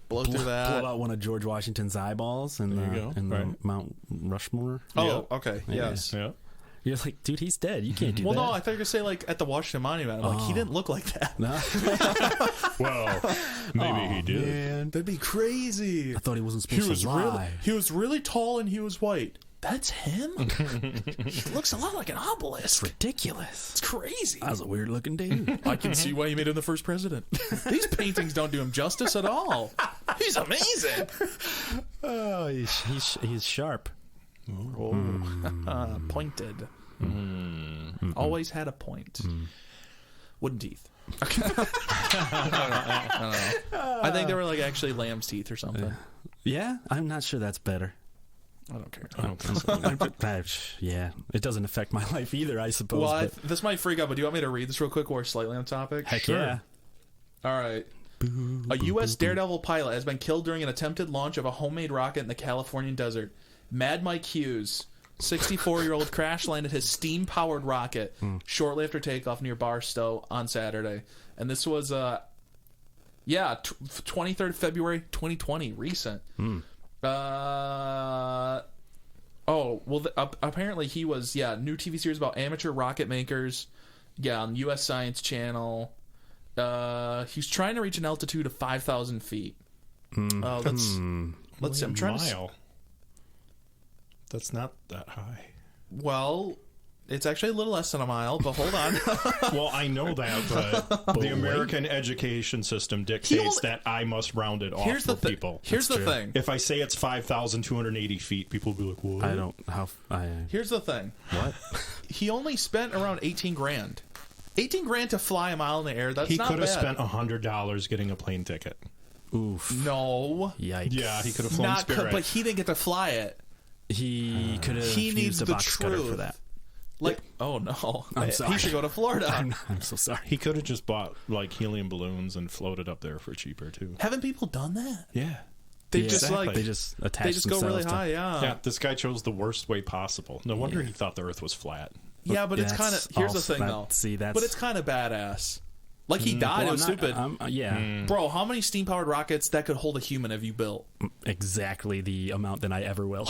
[SPEAKER 2] Blow through that.
[SPEAKER 3] Pull out one of George Washington's eyeballs in
[SPEAKER 1] There you go.
[SPEAKER 3] the
[SPEAKER 1] Right.
[SPEAKER 3] Mount Rushmore.
[SPEAKER 2] Oh, okay.
[SPEAKER 3] Yeah.
[SPEAKER 2] Yes.
[SPEAKER 1] Yeah.
[SPEAKER 3] You're like, dude, he's dead. You can't do
[SPEAKER 2] Well,
[SPEAKER 3] that.
[SPEAKER 2] no, I thought you were gonna say like at the Washington Monument. I'm like, he didn't look like that.
[SPEAKER 3] No.
[SPEAKER 1] Well, maybe he did.
[SPEAKER 2] Man, that'd be crazy.
[SPEAKER 3] I thought he wasn't
[SPEAKER 2] He
[SPEAKER 3] supposed
[SPEAKER 2] was
[SPEAKER 3] to
[SPEAKER 2] really,
[SPEAKER 3] lie.
[SPEAKER 2] he was really tall and he was white. That's him. He looks a lot like an obelisk.
[SPEAKER 3] Ridiculous.
[SPEAKER 2] It's crazy.
[SPEAKER 3] That was a weird looking dude.
[SPEAKER 2] I can see why he made him the first president. These paintings don't do him justice at all. He's amazing.
[SPEAKER 3] Oh, he's sharp.
[SPEAKER 2] Pointed. Always had a point. Wooden teeth. I don't know. I think they were like actually lamb's teeth or something.
[SPEAKER 3] Yeah, I'm not sure that's better.
[SPEAKER 2] I don't care.
[SPEAKER 1] I don't think so.
[SPEAKER 3] Yeah, it doesn't affect my life either, I suppose.
[SPEAKER 2] Well,
[SPEAKER 3] but
[SPEAKER 2] this might freak out, but do you want me to read this real quick? We're slightly on topic.
[SPEAKER 3] heck
[SPEAKER 1] Sure.
[SPEAKER 3] yeah.
[SPEAKER 2] All right. A U.S. Daredevil pilot has been killed during an attempted launch of a homemade rocket in the Californian desert. Mad Mike Hughes, 64-year-old, crash-landed his steam-powered rocket shortly after takeoff near Barstow on Saturday. And this was, 23rd February 2020, recent. Apparently he was, new TV series about amateur rocket makers, on U.S. Science Channel. He's trying to reach an altitude of 5,000 feet. Let's see. I'm trying to.
[SPEAKER 1] Mile. That's not that high.
[SPEAKER 2] Well, it's actually a little less than a mile, but hold on.
[SPEAKER 1] Well, I know that, but the American education system dictates that I must round it off
[SPEAKER 2] Here's
[SPEAKER 1] for
[SPEAKER 2] the
[SPEAKER 1] people.
[SPEAKER 2] Here's the thing.
[SPEAKER 1] If I say it's 5,280 feet, people will be like, what?
[SPEAKER 3] I don't.
[SPEAKER 2] Here's the thing.
[SPEAKER 3] What?
[SPEAKER 2] He only spent around 18 grand. 18 grand to fly a mile in the air. That's
[SPEAKER 1] He
[SPEAKER 2] not
[SPEAKER 1] could have
[SPEAKER 2] bad.
[SPEAKER 1] spent $100 getting a plane ticket.
[SPEAKER 3] Oof.
[SPEAKER 2] No.
[SPEAKER 3] Yikes.
[SPEAKER 1] Yeah, he could have flown
[SPEAKER 2] Not
[SPEAKER 1] Spirit.
[SPEAKER 2] but he didn't get to fly it.
[SPEAKER 3] He could have
[SPEAKER 2] He needs
[SPEAKER 3] used a
[SPEAKER 2] the
[SPEAKER 3] box cutter
[SPEAKER 2] truth.
[SPEAKER 3] for that.
[SPEAKER 2] Like, oh no.
[SPEAKER 3] I'm
[SPEAKER 2] He
[SPEAKER 3] sorry.
[SPEAKER 2] should go to Florida.
[SPEAKER 3] I'm so sorry.
[SPEAKER 1] He could have just bought like helium balloons and floated up there for cheaper too.
[SPEAKER 2] Haven't people done that?
[SPEAKER 1] Yeah.
[SPEAKER 2] They
[SPEAKER 3] Yeah,
[SPEAKER 2] just
[SPEAKER 1] exactly.
[SPEAKER 2] like
[SPEAKER 3] They just attach
[SPEAKER 2] they just go really
[SPEAKER 3] themselves to-
[SPEAKER 2] high,
[SPEAKER 1] Yeah, this guy chose the worst way possible. No wonder he thought the Earth was flat.
[SPEAKER 2] Yeah, but it's
[SPEAKER 3] That's
[SPEAKER 2] kind of here's the
[SPEAKER 3] also-
[SPEAKER 2] thing though.
[SPEAKER 3] See, that's
[SPEAKER 2] But it's kind of badass. Like he died,
[SPEAKER 3] Well,
[SPEAKER 2] it was
[SPEAKER 3] I'm not-
[SPEAKER 2] stupid.
[SPEAKER 3] yeah,
[SPEAKER 2] Bro, how many steam powered rockets that could hold a human have you built?
[SPEAKER 3] exactly the amount that I ever will.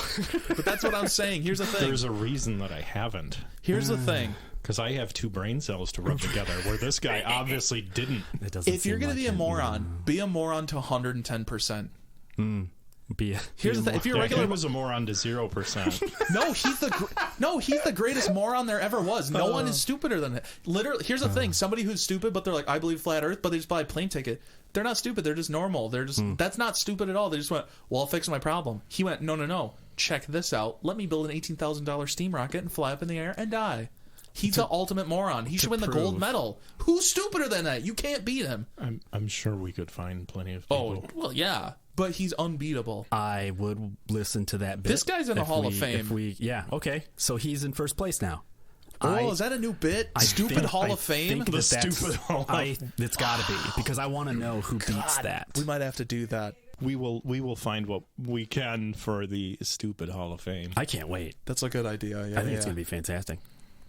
[SPEAKER 2] But that's what I'm saying. Here's the thing.
[SPEAKER 1] There's a reason that I haven't.
[SPEAKER 2] Here's the thing.
[SPEAKER 1] Because I have two brain cells to rub together, where this guy obviously didn't.
[SPEAKER 3] It doesn't.
[SPEAKER 2] If you're
[SPEAKER 3] seem
[SPEAKER 2] going
[SPEAKER 3] like
[SPEAKER 2] to be a
[SPEAKER 3] it.
[SPEAKER 2] moron, be a moron to 110%. Here's the thing. If you're
[SPEAKER 1] Yeah,
[SPEAKER 2] regular,
[SPEAKER 1] he was a moron to 0%.
[SPEAKER 2] no, he's the greatest moron there ever was. No one is stupider than him. Literally, here's the thing. Somebody who's stupid, but they're like, I believe flat Earth, but they just buy a plane ticket. They're not stupid. They're just normal. They're just that's not stupid at all. They just went, well, I'll fix my problem. He went, no. Check this out. Let me build an $18,000 steam rocket and fly up in the air and die. He's the ultimate moron. He should win the gold
[SPEAKER 3] prove.
[SPEAKER 2] medal. Who's stupider than that? You can't beat him.
[SPEAKER 1] I'm sure we could find plenty of
[SPEAKER 2] Oh,
[SPEAKER 1] people.
[SPEAKER 2] well, yeah. But he's unbeatable.
[SPEAKER 3] I would listen to that bit.
[SPEAKER 2] This guy's in the
[SPEAKER 3] if
[SPEAKER 2] Hall of
[SPEAKER 3] we-
[SPEAKER 2] Fame.
[SPEAKER 3] If we, okay. So he's in first place now.
[SPEAKER 2] Oh, is that a new bit? Stupid Hall of Fame?
[SPEAKER 3] The
[SPEAKER 1] Stupid Hall of Fame.
[SPEAKER 3] It's got to be because I want to know who beats that.
[SPEAKER 2] We might have to do that.
[SPEAKER 1] We will find what we can for the stupid Hall of Fame.
[SPEAKER 3] I can't wait.
[SPEAKER 2] That's a good idea. Yeah,
[SPEAKER 3] I think it's gonna be fantastic.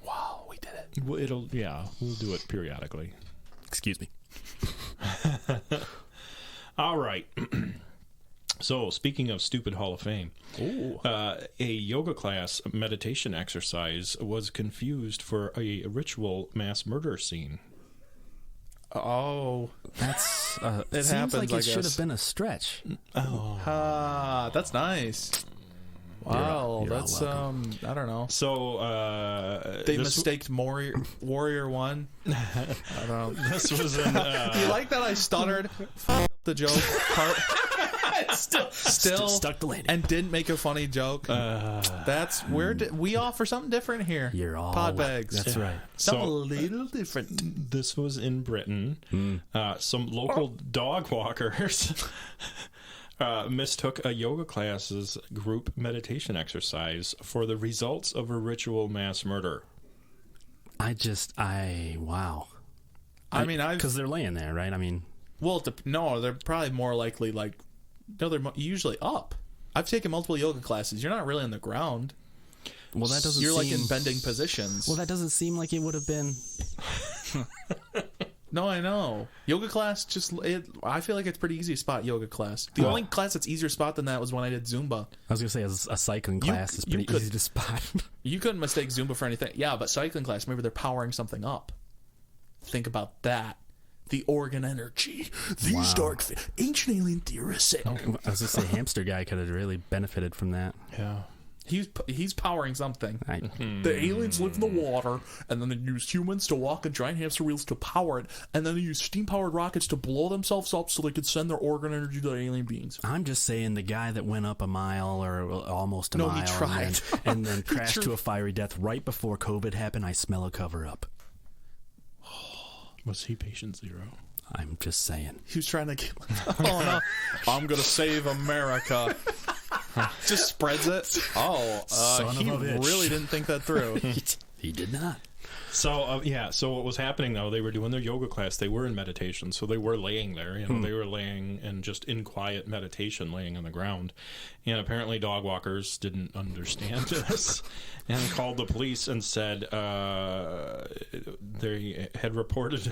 [SPEAKER 2] Wow, we did it.
[SPEAKER 1] We'll do it periodically.
[SPEAKER 3] Excuse me.
[SPEAKER 1] All right. So, speaking of stupid Hall of Fame, a yoga class meditation exercise was confused for a ritual mass murder scene.
[SPEAKER 2] Oh,
[SPEAKER 3] That's
[SPEAKER 2] It
[SPEAKER 3] seems
[SPEAKER 2] happens,
[SPEAKER 3] like
[SPEAKER 2] I
[SPEAKER 3] it should
[SPEAKER 2] guess.
[SPEAKER 3] have been a stretch.
[SPEAKER 2] that's nice. Wow,
[SPEAKER 3] you're all
[SPEAKER 2] that's
[SPEAKER 3] welcome.
[SPEAKER 2] I don't know.
[SPEAKER 1] So,
[SPEAKER 2] They
[SPEAKER 1] this,
[SPEAKER 2] mistaked Warrior One. I don't know.
[SPEAKER 1] this was in.
[SPEAKER 2] You like that I stuttered? Fuck up the joke. Still
[SPEAKER 3] Stuck the landing.
[SPEAKER 2] and didn't make a funny joke. That's we offer something different here.
[SPEAKER 3] You're all
[SPEAKER 2] Podbags.
[SPEAKER 3] That's right.
[SPEAKER 2] Something
[SPEAKER 1] So-
[SPEAKER 2] a little different.
[SPEAKER 1] This was in Britain. Some local dog walkers mistook a yoga class's group meditation exercise for the results of a ritual mass murder.
[SPEAKER 3] Wow.
[SPEAKER 2] I mean,
[SPEAKER 3] because they're laying there, right? I mean,
[SPEAKER 2] well, no, they're probably more likely like, no, they're usually up. I've taken multiple yoga classes. You're not really on the ground.
[SPEAKER 3] well, that doesn't.
[SPEAKER 2] You're
[SPEAKER 3] seem,
[SPEAKER 2] like in bending positions.
[SPEAKER 3] Well, that doesn't seem like it would have been.
[SPEAKER 2] No, I know. Yoga class, I feel like it's pretty easy to spot yoga class. The only class that's easier to spot than that was when I did Zumba.
[SPEAKER 3] I was gonna say a cycling class is pretty easy to spot.
[SPEAKER 2] You couldn't mistake Zumba for anything. Yeah, but cycling class, maybe they're powering something up. Think about that. The organ energy. These dark, ancient alien theorists say.
[SPEAKER 3] I was gonna say hamster guy could have really benefited from that.
[SPEAKER 1] Yeah.
[SPEAKER 2] He's powering something.
[SPEAKER 3] Hmm.
[SPEAKER 2] The aliens live in the water, and then they use humans to walk on giant hamster wheels to power it, and then they use steam-powered rockets to blow themselves up so they could send their organ energy to the alien beings.
[SPEAKER 3] I'm just saying the guy that went up a mile or almost a mile
[SPEAKER 2] he tried.
[SPEAKER 3] and then crashed to a fiery death right before COVID happened, I smell a cover-up.
[SPEAKER 1] Was he patient zero?
[SPEAKER 3] I'm just saying.
[SPEAKER 2] He was trying to get... Oh, no. I'm going to save America. Just spreads it. Oh, he really didn't think that through.
[SPEAKER 3] He did not.
[SPEAKER 1] So, so what was happening, though, they were doing their yoga class. They were in meditation, so they were laying there. They were laying and just in quiet meditation, laying on the ground. And apparently dog walkers didn't understand this and called the police and said they had reported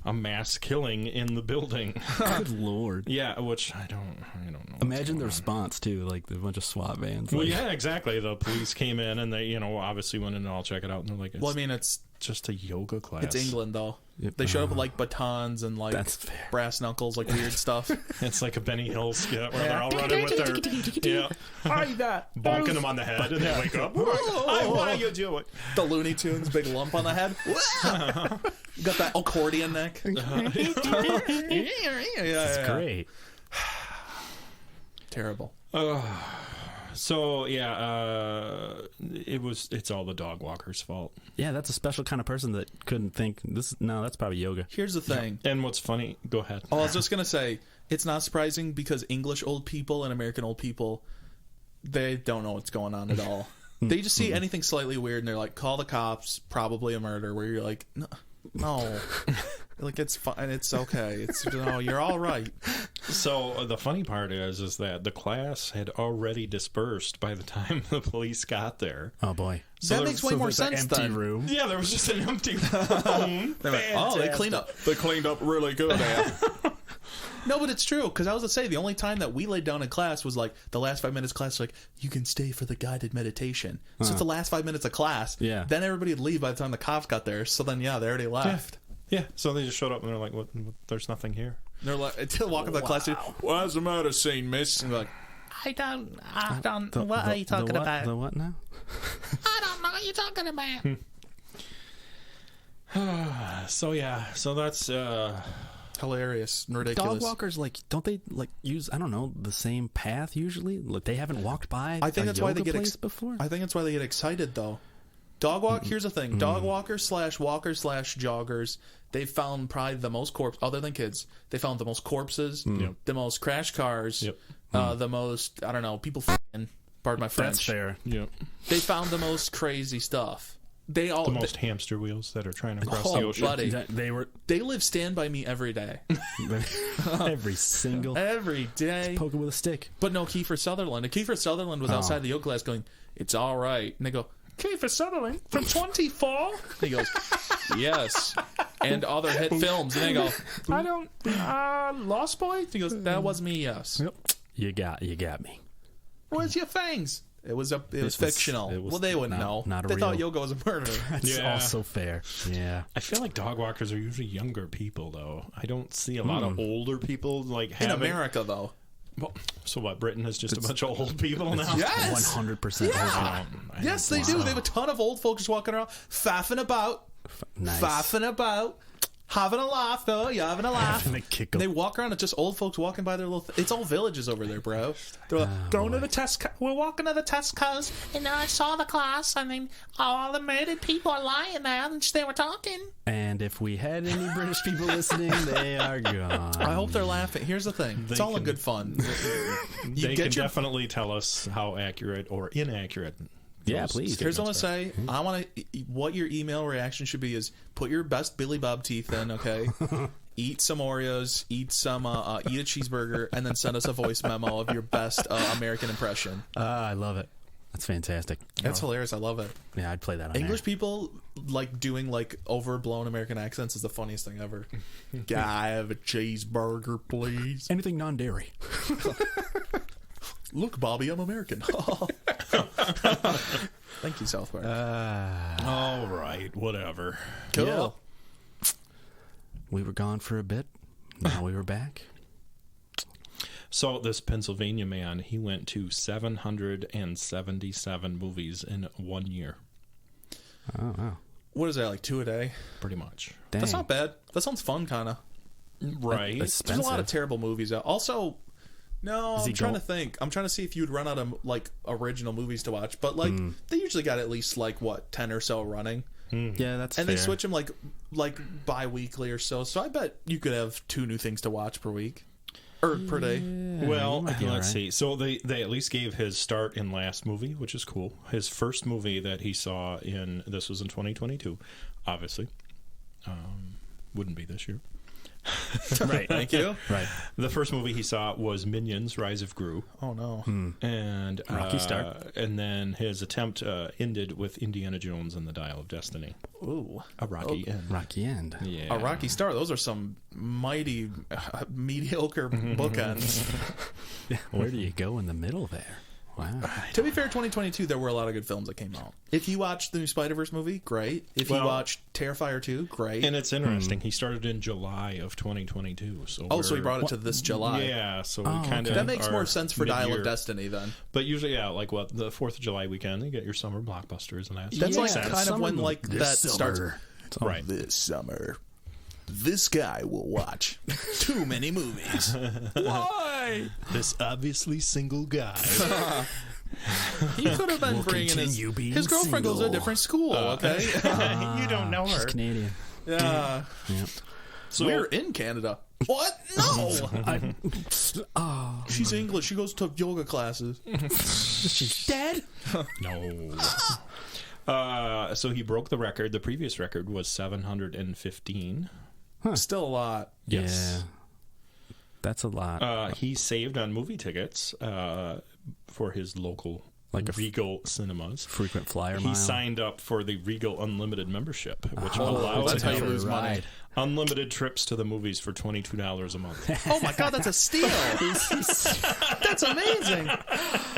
[SPEAKER 1] a mass killing in the building.
[SPEAKER 3] Good Lord.
[SPEAKER 1] Yeah, which I don't know.
[SPEAKER 3] Imagine the response, too, like a bunch of SWAT vans.
[SPEAKER 1] Well, yeah, exactly. The police came in and they, obviously went in and all check it out. And they're like,
[SPEAKER 2] well, I mean, it's
[SPEAKER 1] just a yoga class.
[SPEAKER 2] It's England, though. Yep. They showed up with, like, batons and, like, brass knuckles, like, weird stuff.
[SPEAKER 1] It's like a Benny Hill skit where they're all running with their... bonking them on the head and they wake up. What are you doing?
[SPEAKER 2] The Looney Tunes, big lump on the head. Got that accordion neck.
[SPEAKER 3] That's great.
[SPEAKER 2] Terrible.
[SPEAKER 1] So it's all the dog walker's fault.
[SPEAKER 3] Yeah, that's a special kind of person that couldn't think this. No, that's probably yoga.
[SPEAKER 2] Here's the thing.
[SPEAKER 1] And what's funny, go ahead.
[SPEAKER 2] Oh, I was just gonna say it's not surprising because English old people and American old people, they don't know what's going on at all. They just see anything slightly weird and they're like, call the cops, probably a murder. Where you're like, no. Like, it's fine, it's okay, it's you're all right.
[SPEAKER 1] So the funny part is that the class had already dispersed by the time the police got there.
[SPEAKER 3] Oh boy,
[SPEAKER 2] so that makes way more sense.
[SPEAKER 3] Empty
[SPEAKER 2] then.
[SPEAKER 3] Room.
[SPEAKER 1] Yeah, there was just an empty room.
[SPEAKER 2] They cleaned up. They cleaned up really good. No, but it's true, because I was to say the only time that we laid down in class was like the last 5 minutes of class. Like, you can stay for the guided meditation. So it's the last 5 minutes of class.
[SPEAKER 3] Yeah.
[SPEAKER 2] Then everybody would leave by the time the cops got there. So then they already left.
[SPEAKER 1] Yeah. So they just showed up and they're like, "What? There's nothing here."
[SPEAKER 2] They're like, until walking the class. What's the matter, Saint Miss? And they're like,
[SPEAKER 4] I don't. What are you talking about?
[SPEAKER 3] The what now?
[SPEAKER 4] I don't know what you're talking about.
[SPEAKER 1] So that's
[SPEAKER 2] hilarious and ridiculous.
[SPEAKER 3] Dog walkers, don't they use, I don't know, the same path usually? Like, they haven't walked by.
[SPEAKER 2] I think that's why they get
[SPEAKER 3] before.
[SPEAKER 2] I think that's why they get excited though. Dog walk. Here's the thing: dog walkers / walkers / joggers. They found probably the most other than kids. They found the most corpses, the most crash cars, the most, I don't know, people f***ing. Pardon my French.
[SPEAKER 3] That's fair.
[SPEAKER 1] Yep.
[SPEAKER 2] They found the most crazy stuff. The
[SPEAKER 1] most hamster wheels that are trying to cross the ocean.
[SPEAKER 2] Buddy,
[SPEAKER 3] they
[SPEAKER 2] live Stand By Me every day.
[SPEAKER 3] every
[SPEAKER 2] day.
[SPEAKER 3] Poke it with a stick.
[SPEAKER 2] But no, Kiefer Sutherland. And Kiefer Sutherland was outside the yoga class going, "It's all right." And they go, "Kiefer Sutherland from 24?" He goes, "Yes." And other hit films. And they go, "I don't, Lost Boy?" He goes, "That was me, yes."
[SPEAKER 3] Yep. You got me.
[SPEAKER 2] Where's your fangs? It was fictional. Well, they wouldn't know. They thought yoga was a murder.
[SPEAKER 3] That's also fair. Yeah.
[SPEAKER 1] I feel like dog walkers are usually younger people, though. I don't see a lot of older people
[SPEAKER 2] in America, though.
[SPEAKER 1] Well, so what? Britain is just a bunch of old people now.
[SPEAKER 2] Yes,
[SPEAKER 3] 100%.
[SPEAKER 2] Yeah. Yes, they do. They have a ton of old folks walking around, faffing about, having a laugh, though. You having a laugh?
[SPEAKER 3] Having a kick
[SPEAKER 2] They walk around. It's just old folks walking by their little. It's all villages over there, bro. They're like, going to the Tesco. We're walking to the Tesco's.
[SPEAKER 4] And I saw the class, and then all the murdered people are lying there, and they were talking.
[SPEAKER 3] And if we had any British people listening, they are gone.
[SPEAKER 2] I hope they're laughing. Here's the thing. It's all in good fun.
[SPEAKER 1] They can definitely tell us how accurate or inaccurate.
[SPEAKER 3] Yeah, please.
[SPEAKER 2] Here's what I'm gonna say. I want to. What your email reaction should be is put your best Billy Bob teeth in. Okay, eat some Oreos, eat some, eat a cheeseburger, and then send us a voice memo of your best American impression.
[SPEAKER 3] I love it. That's fantastic.
[SPEAKER 2] That's hilarious. I love it.
[SPEAKER 3] Yeah, I'd play that on
[SPEAKER 2] English
[SPEAKER 3] air.
[SPEAKER 2] people like doing like overblown American accents is the funniest thing ever. Can I have a cheeseburger, please?
[SPEAKER 3] Anything non-dairy.
[SPEAKER 2] Look, Bobby, I'm American. Thank you, South Park.
[SPEAKER 1] All right, whatever.
[SPEAKER 2] Cool.
[SPEAKER 3] Yeah. We were gone for a bit. Now we were back.
[SPEAKER 1] So this Pennsylvania man, he went to 777 movies in 1 year.
[SPEAKER 3] Oh, wow.
[SPEAKER 2] What is that, like 2 a day?
[SPEAKER 1] Pretty much.
[SPEAKER 3] Dang.
[SPEAKER 2] That's not bad. That sounds fun, kind of.
[SPEAKER 1] Right.
[SPEAKER 3] That's
[SPEAKER 2] There's a lot of
[SPEAKER 3] expensive.
[SPEAKER 2] terrible movies out. Also, no,
[SPEAKER 3] Does
[SPEAKER 2] I'm
[SPEAKER 3] he
[SPEAKER 2] trying
[SPEAKER 3] go-
[SPEAKER 2] to think. I'm trying to see if you'd run out of like original movies to watch, but like they usually got at least like what 10 or so running,
[SPEAKER 3] Yeah, that's
[SPEAKER 2] and
[SPEAKER 3] fair.
[SPEAKER 2] they switch them like bi-weekly or so. So I bet you could have 2 new things to watch per week or per day.
[SPEAKER 3] Yeah,
[SPEAKER 1] Well,
[SPEAKER 3] you might be
[SPEAKER 1] let's
[SPEAKER 3] all right.
[SPEAKER 1] see. So they at least gave his start in last movie, which is cool. His first movie that he saw this was in 2022, obviously. Wouldn't be this year.
[SPEAKER 3] Right.
[SPEAKER 2] Thank you.
[SPEAKER 3] Right.
[SPEAKER 1] The first movie he saw was Minions: Rise of Gru,
[SPEAKER 2] Oh no.
[SPEAKER 1] and
[SPEAKER 3] Rocky start.
[SPEAKER 1] And then his attempt ended with Indiana Jones and the Dial of Destiny.
[SPEAKER 2] Ooh,
[SPEAKER 1] A rocky end.
[SPEAKER 3] Rocky end.
[SPEAKER 1] Yeah.
[SPEAKER 2] a rocky start. Those are some mighty mediocre bookends.
[SPEAKER 3] Where do you go in the middle there? Wow.
[SPEAKER 2] To be fair, 2022 there were a lot of good films that came out. If you watched the new Spider-Verse movie, great. If you
[SPEAKER 1] Well-
[SPEAKER 2] watched Terrifier 2, great.
[SPEAKER 1] And it's interesting. He started in July of 2022. So
[SPEAKER 2] so he
[SPEAKER 1] we're-
[SPEAKER 2] brought it to this July.
[SPEAKER 1] Yeah, so
[SPEAKER 3] Oh,
[SPEAKER 1] we kind of
[SPEAKER 3] okay.
[SPEAKER 2] That makes more sense for Dial of
[SPEAKER 1] mid-year.
[SPEAKER 2] Destiny then.
[SPEAKER 1] But usually, yeah, like what the 4th of July weekend, you get your summer blockbusters and that.
[SPEAKER 2] That's
[SPEAKER 3] Yeah,
[SPEAKER 2] like
[SPEAKER 1] makes sense.
[SPEAKER 2] kind of
[SPEAKER 3] summer
[SPEAKER 2] when
[SPEAKER 3] movie.
[SPEAKER 2] like
[SPEAKER 3] This
[SPEAKER 2] that
[SPEAKER 3] summer.
[SPEAKER 2] starts.
[SPEAKER 1] Right.
[SPEAKER 2] This summer, this guy will watch too many movies. Why?
[SPEAKER 1] This obviously single guy.
[SPEAKER 2] He could have been
[SPEAKER 3] Will
[SPEAKER 2] bringing
[SPEAKER 3] continue being
[SPEAKER 2] his girlfriend goes to a
[SPEAKER 3] single.
[SPEAKER 2] different school. Okay.
[SPEAKER 1] You don't know
[SPEAKER 3] She's
[SPEAKER 1] her.
[SPEAKER 3] Canadian.
[SPEAKER 2] Yeah.
[SPEAKER 3] Yeah.
[SPEAKER 1] So
[SPEAKER 2] We're in Canada. What? No. She's English. She goes to yoga classes.
[SPEAKER 3] She's dead.
[SPEAKER 1] no. So he broke the record. The previous record was 715.
[SPEAKER 2] Still a lot.
[SPEAKER 1] Yes.
[SPEAKER 3] Yeah. That's a lot.
[SPEAKER 1] He saved on movie tickets for his local
[SPEAKER 3] Like a
[SPEAKER 1] Regal cinemas.
[SPEAKER 3] Frequent flyer
[SPEAKER 1] He
[SPEAKER 3] mile.
[SPEAKER 1] signed up for the Regal Unlimited membership, which allows
[SPEAKER 2] that's how you
[SPEAKER 1] him
[SPEAKER 2] lose money.
[SPEAKER 3] Right.
[SPEAKER 1] unlimited trips to the movies for $22 a month.
[SPEAKER 2] Oh my god, that's a steal. That's amazing.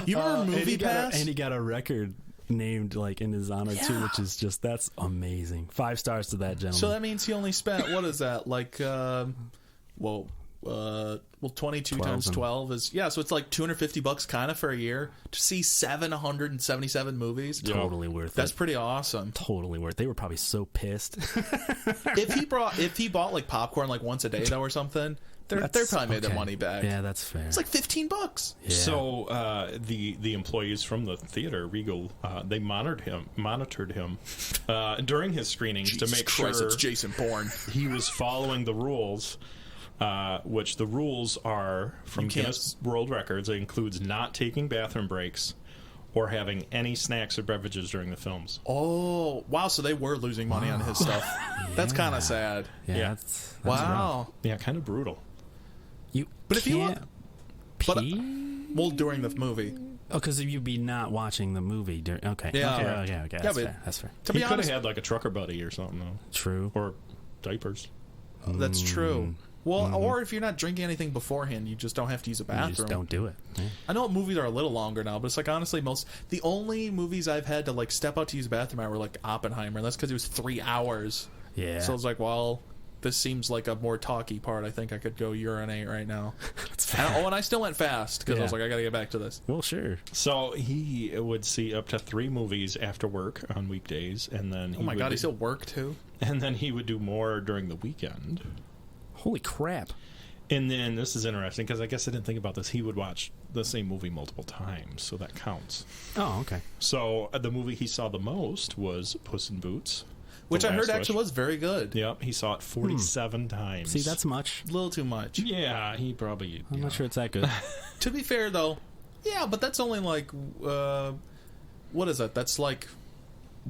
[SPEAKER 2] You remember
[SPEAKER 3] And
[SPEAKER 2] Movie
[SPEAKER 3] he got a-
[SPEAKER 2] Pass?
[SPEAKER 3] and he got a record named like in his honor too, which is just that's amazing. 5 stars to that gentleman.
[SPEAKER 2] So that means he only spent what is that like? 22 times 12 is so it's like $250 kind of for a year to see 777 movies.
[SPEAKER 3] totally worth
[SPEAKER 2] That's
[SPEAKER 3] it.
[SPEAKER 2] pretty awesome.
[SPEAKER 3] Totally worth. They were probably so pissed.
[SPEAKER 2] if he bought like popcorn like once a day though or something, they're probably made their
[SPEAKER 3] Okay.
[SPEAKER 2] money back.
[SPEAKER 3] Yeah, that's fair.
[SPEAKER 2] It's like $15.
[SPEAKER 3] Yeah.
[SPEAKER 1] So the employees from the theater, Regal, they monitored him during his screenings to make
[SPEAKER 2] Christ,
[SPEAKER 1] sure
[SPEAKER 2] it's Jason Bourne.
[SPEAKER 1] he was following the rules. Which the rules are from
[SPEAKER 2] You can't-
[SPEAKER 1] Guinness World Records. It includes not taking bathroom breaks or having any snacks or beverages during the films.
[SPEAKER 2] Oh wow! So they were losing money on his stuff. That's kind of sad.
[SPEAKER 3] yeah,
[SPEAKER 1] yeah.
[SPEAKER 3] That's rough.
[SPEAKER 2] Wow.
[SPEAKER 1] Yeah, kind of brutal.
[SPEAKER 3] You
[SPEAKER 2] But if you
[SPEAKER 3] can't
[SPEAKER 2] but-
[SPEAKER 3] pee?
[SPEAKER 2] Well, during the movie,
[SPEAKER 3] Oh, because you'd be not watching the movie during. Okay.
[SPEAKER 2] Yeah.
[SPEAKER 3] Okay.
[SPEAKER 2] Right.
[SPEAKER 3] Okay.
[SPEAKER 2] Yeah,
[SPEAKER 3] That's
[SPEAKER 2] but-
[SPEAKER 3] fair. That's fair.
[SPEAKER 2] to
[SPEAKER 1] He
[SPEAKER 2] be
[SPEAKER 1] could have
[SPEAKER 2] honest,
[SPEAKER 1] had like a trucker buddy or something, though,
[SPEAKER 3] True.
[SPEAKER 1] or diapers.
[SPEAKER 2] that's true. Well, or if you're not drinking anything beforehand, you just don't have to use a
[SPEAKER 3] You
[SPEAKER 2] bathroom.
[SPEAKER 3] just don't do it. Yeah.
[SPEAKER 2] I know movies are a little longer now, but it's like honestly, the only movies I've had to like step out to use a bathroom were like Oppenheimer, and that's because it was 3 hours.
[SPEAKER 3] Yeah.
[SPEAKER 2] So it's like, well, this seems like a more talky part. I think I could go urinate right now. And I still went fast because I was
[SPEAKER 3] Yeah.
[SPEAKER 2] like, I got to get back to this.
[SPEAKER 3] Well, sure.
[SPEAKER 1] So he would see up to 3 movies after work on weekdays, and then
[SPEAKER 2] Oh my god, he still worked too.
[SPEAKER 1] and then he would do more during the weekend.
[SPEAKER 3] Holy crap.
[SPEAKER 1] And then this is interesting because I guess I didn't think about this. He would watch the same movie multiple times, so that counts.
[SPEAKER 3] Oh, okay.
[SPEAKER 1] So the movie he saw the most was Puss in Boots,
[SPEAKER 2] Which
[SPEAKER 1] The
[SPEAKER 2] I heard
[SPEAKER 1] Last
[SPEAKER 2] actually
[SPEAKER 1] Wish.
[SPEAKER 2] was very good.
[SPEAKER 1] Yep, he saw it 47 times.
[SPEAKER 3] See, that's much.
[SPEAKER 2] A little too much.
[SPEAKER 1] Yeah, he probably...
[SPEAKER 3] I'm not sure it's that good.
[SPEAKER 2] To be fair, though, yeah, but that's only like, what is that? That's like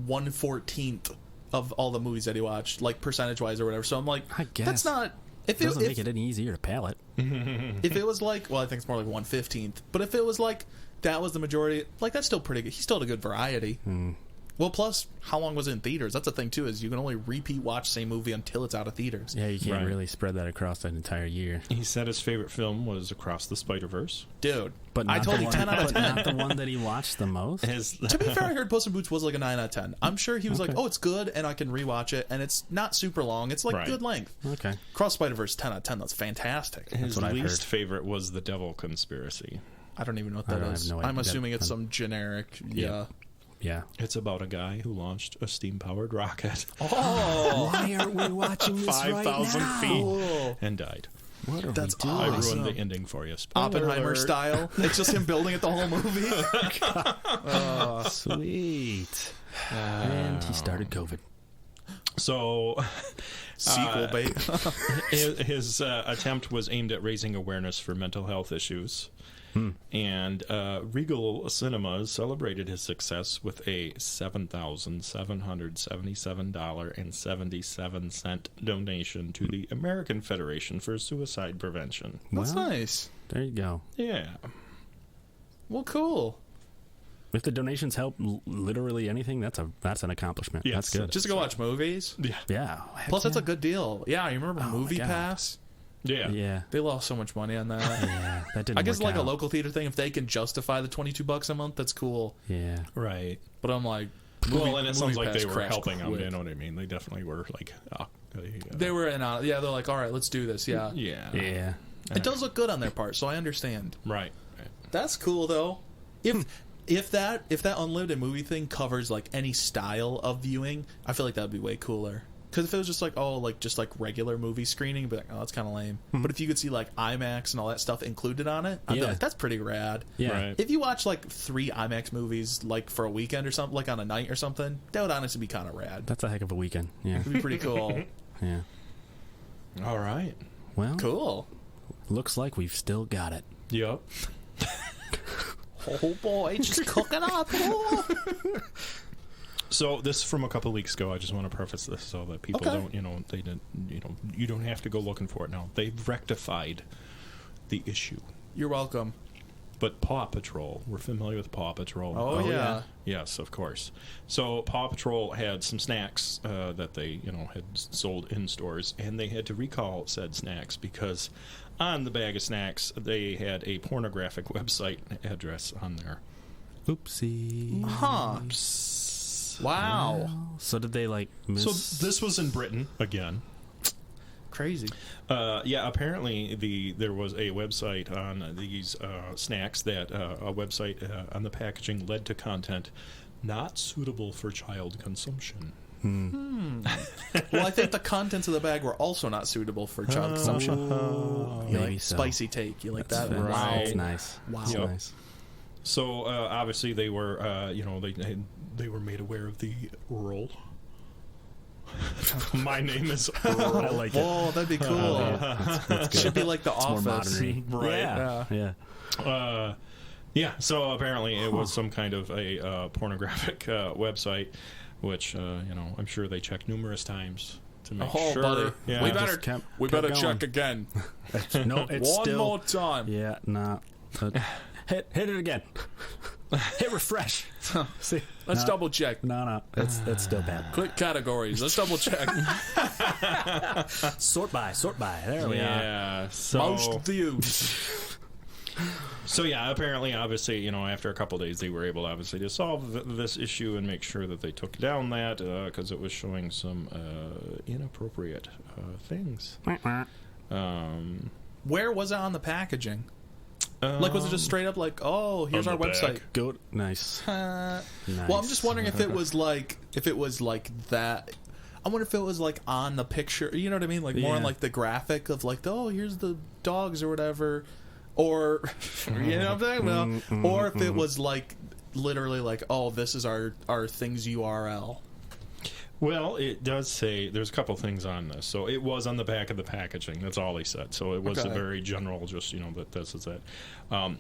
[SPEAKER 2] 1/14 of all the movies that he watched, like percentage-wise or whatever. So I'm like,
[SPEAKER 3] I guess.
[SPEAKER 2] that's not...
[SPEAKER 3] It doesn't make it any easier to palate.
[SPEAKER 2] If it was like, well, I think it's more like 1/15. But if it was like, that was the majority, like, that's still pretty good. He still had a good variety. Well, plus, how long was it in theaters? That's the thing, too, is you can only repeat watch the same movie until it's out of theaters.
[SPEAKER 3] Yeah, you can't
[SPEAKER 1] Right.
[SPEAKER 3] really spread that across an entire year.
[SPEAKER 1] He said his favorite film was Across the Spider-Verse.
[SPEAKER 2] Dude,
[SPEAKER 3] But
[SPEAKER 2] I
[SPEAKER 3] not
[SPEAKER 2] told
[SPEAKER 3] the
[SPEAKER 2] you
[SPEAKER 3] one,
[SPEAKER 2] 10 out of 10.
[SPEAKER 3] Not the one that he watched the most.
[SPEAKER 2] To be fair, I heard Puss in Boots was like a 9 out of 10. I'm sure he was like,
[SPEAKER 3] Okay.
[SPEAKER 2] oh, it's good, and I can rewatch it, and it's not super long. It's like
[SPEAKER 1] Right.
[SPEAKER 2] good length.
[SPEAKER 3] Okay.
[SPEAKER 2] Cross Spider-Verse, 10 out of 10. That's fantastic.
[SPEAKER 1] His
[SPEAKER 3] what I've
[SPEAKER 1] least
[SPEAKER 3] heard.
[SPEAKER 1] favorite was The Devil Conspiracy.
[SPEAKER 2] I don't even know what
[SPEAKER 3] I
[SPEAKER 2] that
[SPEAKER 3] don't
[SPEAKER 2] is.
[SPEAKER 3] have no
[SPEAKER 2] I'm
[SPEAKER 3] idea.
[SPEAKER 2] assuming it's some generic, yeah.
[SPEAKER 3] Yeah.
[SPEAKER 1] It's about a guy who launched a steam-powered rocket
[SPEAKER 2] Oh,
[SPEAKER 3] Why aren't we watching this
[SPEAKER 1] 5,000
[SPEAKER 3] right now?
[SPEAKER 1] feet
[SPEAKER 2] cool.
[SPEAKER 1] and died.
[SPEAKER 3] What are
[SPEAKER 2] That's
[SPEAKER 3] we doing?
[SPEAKER 1] I
[SPEAKER 2] awesome.
[SPEAKER 1] ruined the ending for you. Spoiler
[SPEAKER 2] Oppenheimer
[SPEAKER 1] alert.
[SPEAKER 2] style. It's just him building it the whole movie.
[SPEAKER 3] Sweet. And he started COVID.
[SPEAKER 1] So
[SPEAKER 2] Sequel bait.
[SPEAKER 1] his attempt was aimed at raising awareness for mental health issues. And Regal Cinemas celebrated his success with a $7,777.77 donation to the American Federation for Suicide Prevention.
[SPEAKER 2] That's
[SPEAKER 3] Well,
[SPEAKER 2] nice.
[SPEAKER 3] There you go.
[SPEAKER 1] Yeah.
[SPEAKER 2] Well, cool.
[SPEAKER 3] If the donations help literally anything, that's an accomplishment.
[SPEAKER 1] Yes.
[SPEAKER 3] That's good.
[SPEAKER 2] Just to go watch movies.
[SPEAKER 1] Yeah.
[SPEAKER 3] Yeah. Heck
[SPEAKER 2] Plus, that's
[SPEAKER 3] yeah.
[SPEAKER 2] a good deal. Yeah, you remember
[SPEAKER 3] Oh, my
[SPEAKER 2] Movie
[SPEAKER 3] God.
[SPEAKER 2] Pass?
[SPEAKER 1] Yeah.
[SPEAKER 3] Yeah.
[SPEAKER 2] They lost so much money on that.
[SPEAKER 3] Yeah. That didn't
[SPEAKER 2] I guess
[SPEAKER 3] work
[SPEAKER 2] like a
[SPEAKER 3] out.
[SPEAKER 2] local theater thing, if they can justify the $22 a month, that's cool.
[SPEAKER 3] Yeah.
[SPEAKER 1] Right.
[SPEAKER 2] But I'm like,
[SPEAKER 1] Well, and it sounds like
[SPEAKER 2] Pass
[SPEAKER 1] they were
[SPEAKER 2] crashed
[SPEAKER 1] helping him.
[SPEAKER 2] quick.
[SPEAKER 1] You know what I mean? They definitely were like, oh,
[SPEAKER 2] They were in on it. Yeah, they're like, all right, let's do this. Yeah.
[SPEAKER 1] yeah.
[SPEAKER 3] Yeah.
[SPEAKER 2] It does look good on their part, so I understand.
[SPEAKER 1] Right.
[SPEAKER 2] That's cool though. If that unlimited movie thing covers like any style of viewing, I feel like that'd be way cooler. Because if it was just like just like regular movie screening, I'd be like, oh, that's kind of lame. But if you could see like IMAX and all that stuff included on it, I'd be
[SPEAKER 3] Yeah.
[SPEAKER 2] like, that's pretty rad.
[SPEAKER 3] Yeah.
[SPEAKER 1] Right.
[SPEAKER 2] If you watch like 3 IMAX movies like for a weekend or something, like on a night or something, that would honestly be kind of rad.
[SPEAKER 3] That's a heck of a weekend. Yeah.
[SPEAKER 2] It'd be pretty cool.
[SPEAKER 3] Yeah.
[SPEAKER 1] All right.
[SPEAKER 3] Well,
[SPEAKER 2] Cool.
[SPEAKER 3] looks like we've still got it.
[SPEAKER 1] Yep.
[SPEAKER 2] Oh boy, just cooking up.
[SPEAKER 1] So this is from a couple of weeks ago. I just want to preface this so that people
[SPEAKER 2] Okay.
[SPEAKER 1] don't, you don't have to go looking for it now. They've rectified the issue.
[SPEAKER 2] You're welcome.
[SPEAKER 1] But Paw Patrol, we're familiar with Paw Patrol.
[SPEAKER 2] Oh, yeah.
[SPEAKER 1] Yes, of course. So Paw Patrol had some snacks that they, had sold in stores, and they had to recall said snacks because on the bag of snacks they had a pornographic website address on there.
[SPEAKER 3] Oopsie.
[SPEAKER 2] Huh. Wow.
[SPEAKER 3] So did they like miss?
[SPEAKER 1] So this was in Britain again.
[SPEAKER 2] Crazy.
[SPEAKER 1] Yeah, apparently there was a website on these snacks that a website on the packaging led to content not suitable for child consumption.
[SPEAKER 2] Well, I think the contents of the bag were also not suitable for child consumption. You
[SPEAKER 3] Maybe
[SPEAKER 2] like
[SPEAKER 3] so.
[SPEAKER 2] Spicy take. You like that?
[SPEAKER 3] That's,
[SPEAKER 2] Wow.
[SPEAKER 3] That's nice.
[SPEAKER 2] Wow.
[SPEAKER 3] That's
[SPEAKER 1] Yep.
[SPEAKER 3] nice.
[SPEAKER 1] So obviously they were, they were made aware of the Earl. My name is Earl.
[SPEAKER 3] I like it.
[SPEAKER 2] Whoa, that'd be cool.
[SPEAKER 3] That's good.
[SPEAKER 2] Should be like The
[SPEAKER 3] It's more
[SPEAKER 2] Office.
[SPEAKER 3] modern.
[SPEAKER 1] Right.
[SPEAKER 3] Yeah. Yeah.
[SPEAKER 1] Yeah, so apparently it was some kind of a pornographic website, which I'm sure they checked numerous times to make
[SPEAKER 2] Oh,
[SPEAKER 1] sure.
[SPEAKER 2] buddy.
[SPEAKER 1] Yeah.
[SPEAKER 2] We
[SPEAKER 3] Just
[SPEAKER 2] better
[SPEAKER 3] kept
[SPEAKER 2] check
[SPEAKER 3] going.
[SPEAKER 2] again.
[SPEAKER 3] No, it's
[SPEAKER 2] One
[SPEAKER 3] still.
[SPEAKER 2] more time.
[SPEAKER 3] Yeah. Nah. Hit it again. Hit refresh. See.
[SPEAKER 2] Let's
[SPEAKER 3] No.
[SPEAKER 2] double check.
[SPEAKER 3] No. That's still bad.
[SPEAKER 2] Quick categories. Let's double check.
[SPEAKER 3] Sort by. There we are.
[SPEAKER 1] Yeah. So,
[SPEAKER 2] Most viewed.
[SPEAKER 1] so yeah, apparently, obviously, after a couple days, they were able, obviously, to solve this issue and make sure that they took down that because it was showing some inappropriate things.
[SPEAKER 2] Where was it on the packaging? Like, was it just straight up like, oh, here's
[SPEAKER 1] On
[SPEAKER 2] our
[SPEAKER 1] the back.
[SPEAKER 2] website?
[SPEAKER 3] Go. Nice.
[SPEAKER 2] Well, I'm just wondering if it was like that. I wonder if it was like on the picture. You know what I mean? Like more on like the graphic of like, oh, here's the dogs or whatever, or you know what I'm talking about, or if it was like literally like, oh, this is our thing's URL.
[SPEAKER 1] Well, it does say there's a couple things on this. So it was on the back of the packaging. That's all he said. So it was a very general, just, that this is it.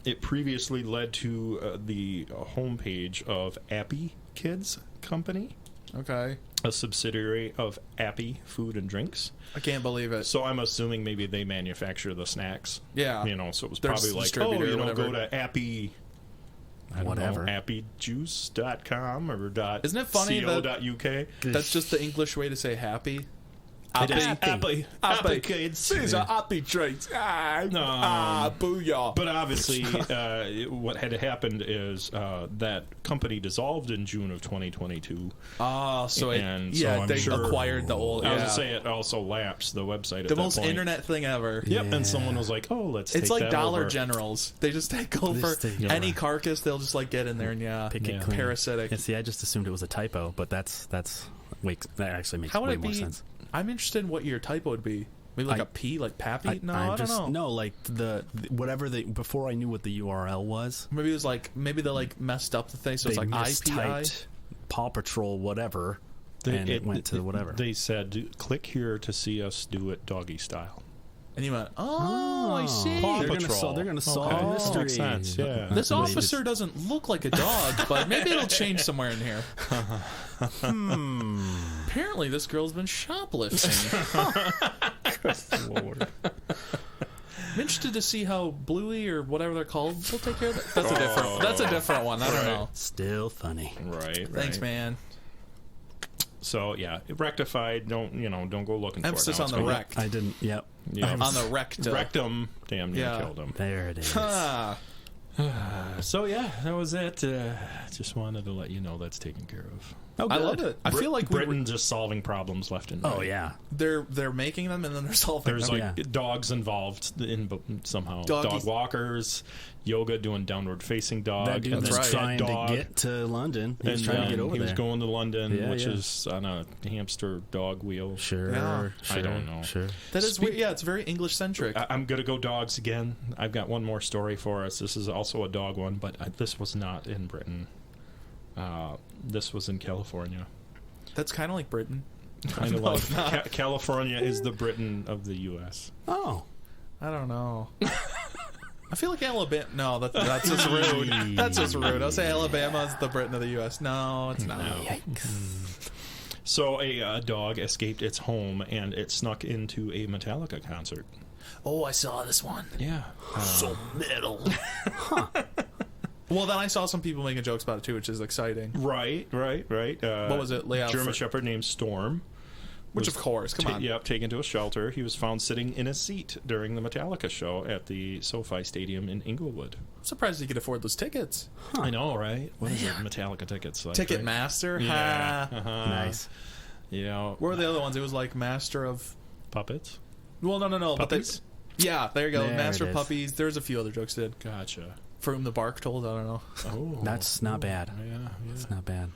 [SPEAKER 1] It previously led to the homepage of Appy Kids Company.
[SPEAKER 2] Okay.
[SPEAKER 1] A subsidiary of Appy Food and Drinks.
[SPEAKER 2] I can't believe it.
[SPEAKER 1] So I'm assuming maybe they manufacture the snacks.
[SPEAKER 2] Yeah.
[SPEAKER 1] So it was
[SPEAKER 2] They're
[SPEAKER 1] probably like, go to Appy...
[SPEAKER 3] Whatever.
[SPEAKER 1] appyjuice.com or
[SPEAKER 2] Isn't it funny
[SPEAKER 1] .co.uk.
[SPEAKER 2] That's just the English way to say happy?
[SPEAKER 1] It is
[SPEAKER 2] Appy
[SPEAKER 1] kids.
[SPEAKER 2] These are happy treats. Booyah.
[SPEAKER 1] But obviously, what had happened is that company dissolved in June of 2022.
[SPEAKER 2] So
[SPEAKER 1] I'm sure,
[SPEAKER 2] acquired the old.
[SPEAKER 1] I was going to say it also lapsed the website.
[SPEAKER 2] The most internet thing ever.
[SPEAKER 1] Yep, and someone was like, "Oh, let's."
[SPEAKER 2] It's
[SPEAKER 1] take
[SPEAKER 2] like
[SPEAKER 1] that
[SPEAKER 2] Dollar
[SPEAKER 1] over.
[SPEAKER 2] Generals. They just take over any carcass. They'll just like get in there and
[SPEAKER 3] pick it clean.
[SPEAKER 2] parasitic.
[SPEAKER 3] Yeah, see, I just assumed it was a typo, but that actually makes
[SPEAKER 2] How would
[SPEAKER 3] way
[SPEAKER 2] it
[SPEAKER 3] more
[SPEAKER 2] be?
[SPEAKER 3] sense.
[SPEAKER 2] I'm interested in what your typo would be. Maybe like a P, like Pappy? I don't know.
[SPEAKER 3] No, like the whatever before I knew what the URL was.
[SPEAKER 2] Maybe it was like they like messed up the thing, so it's like IPI.
[SPEAKER 3] mistyped Paw Patrol whatever, and it went to whatever.
[SPEAKER 1] They said, "Click here to see us do it doggy style."
[SPEAKER 2] And you went, I see.
[SPEAKER 3] They're going to solve the mystery.
[SPEAKER 1] Makes sense, yeah.
[SPEAKER 2] This officer doesn't look like a dog, but maybe it'll change somewhere in here. Apparently, this girl's been shoplifting.
[SPEAKER 1] Lord.
[SPEAKER 2] I'm interested to see how Bluey or whatever they're called will take care of that. That's a different one. I don't know.
[SPEAKER 3] Still funny.
[SPEAKER 1] Right.
[SPEAKER 2] Thanks, man.
[SPEAKER 1] So yeah, rectified. Don't go looking
[SPEAKER 2] Emphasis
[SPEAKER 1] for it.
[SPEAKER 2] on the wreck.
[SPEAKER 3] I didn't. Yep.
[SPEAKER 1] Yeah.
[SPEAKER 2] On the rectum.
[SPEAKER 1] Rectum. Damn near killed him.
[SPEAKER 3] There it is.
[SPEAKER 1] So yeah, that was it. Just wanted to let you know that's taken care of.
[SPEAKER 3] Oh,
[SPEAKER 2] I love it. I feel like
[SPEAKER 1] Britain just solving problems left and right.
[SPEAKER 3] Oh yeah.
[SPEAKER 2] They're making them and then they're solving
[SPEAKER 1] There's
[SPEAKER 2] them.
[SPEAKER 1] like dogs involved in somehow. Dog walkers, yoga doing downward facing dog.
[SPEAKER 3] That dude was trying to get to London. He was trying to get over there.
[SPEAKER 1] He was going to London, which is on a hamster dog wheel.
[SPEAKER 3] Sure.
[SPEAKER 1] I don't know.
[SPEAKER 3] Sure.
[SPEAKER 2] That is weird. Yeah, it's very English centric.
[SPEAKER 1] I'm gonna go dogs again. I've got one more story for us. This is also a dog one, but this was not in Britain. This was in California.
[SPEAKER 2] That's kind of like Britain.
[SPEAKER 1] Kind of like California is the Britain of the U.S.
[SPEAKER 3] Oh,
[SPEAKER 2] I don't know. I feel like Alabama. No, that's just rude. That's just rude. I'll say Alabama is the Britain of the U.S. No, it's not.
[SPEAKER 3] yikes.
[SPEAKER 1] So a dog escaped its home and it snuck into a Metallica concert.
[SPEAKER 2] Oh, I saw this one.
[SPEAKER 1] Yeah.
[SPEAKER 2] So metal. Well, then I saw some people making jokes about it too, which is exciting.
[SPEAKER 1] Right.
[SPEAKER 2] What was it?
[SPEAKER 1] German Shepherd named Storm.
[SPEAKER 2] Which, of course, come on.
[SPEAKER 1] Yep, taken to a shelter. He was found sitting in a seat during the Metallica show at the SoFi Stadium in Inglewood.
[SPEAKER 2] I'm surprised he could afford those tickets.
[SPEAKER 1] I know, right? What is it? Metallica tickets. Like,
[SPEAKER 2] Ticketmaster?
[SPEAKER 1] Right? Yeah.
[SPEAKER 3] Nice.
[SPEAKER 1] Yeah.
[SPEAKER 2] Where were the other ones? It was like Master of...
[SPEAKER 1] Puppets?
[SPEAKER 2] Well, no.
[SPEAKER 1] Puppies?
[SPEAKER 2] Yeah, there you go.
[SPEAKER 3] There
[SPEAKER 2] Master
[SPEAKER 3] it
[SPEAKER 2] of
[SPEAKER 3] is.
[SPEAKER 2] Puppies. There's a few other jokes did.
[SPEAKER 1] Gotcha.
[SPEAKER 2] For whom the bark told, I don't know.
[SPEAKER 1] Oh.
[SPEAKER 3] That's not bad.
[SPEAKER 1] Yeah.
[SPEAKER 3] It's not bad.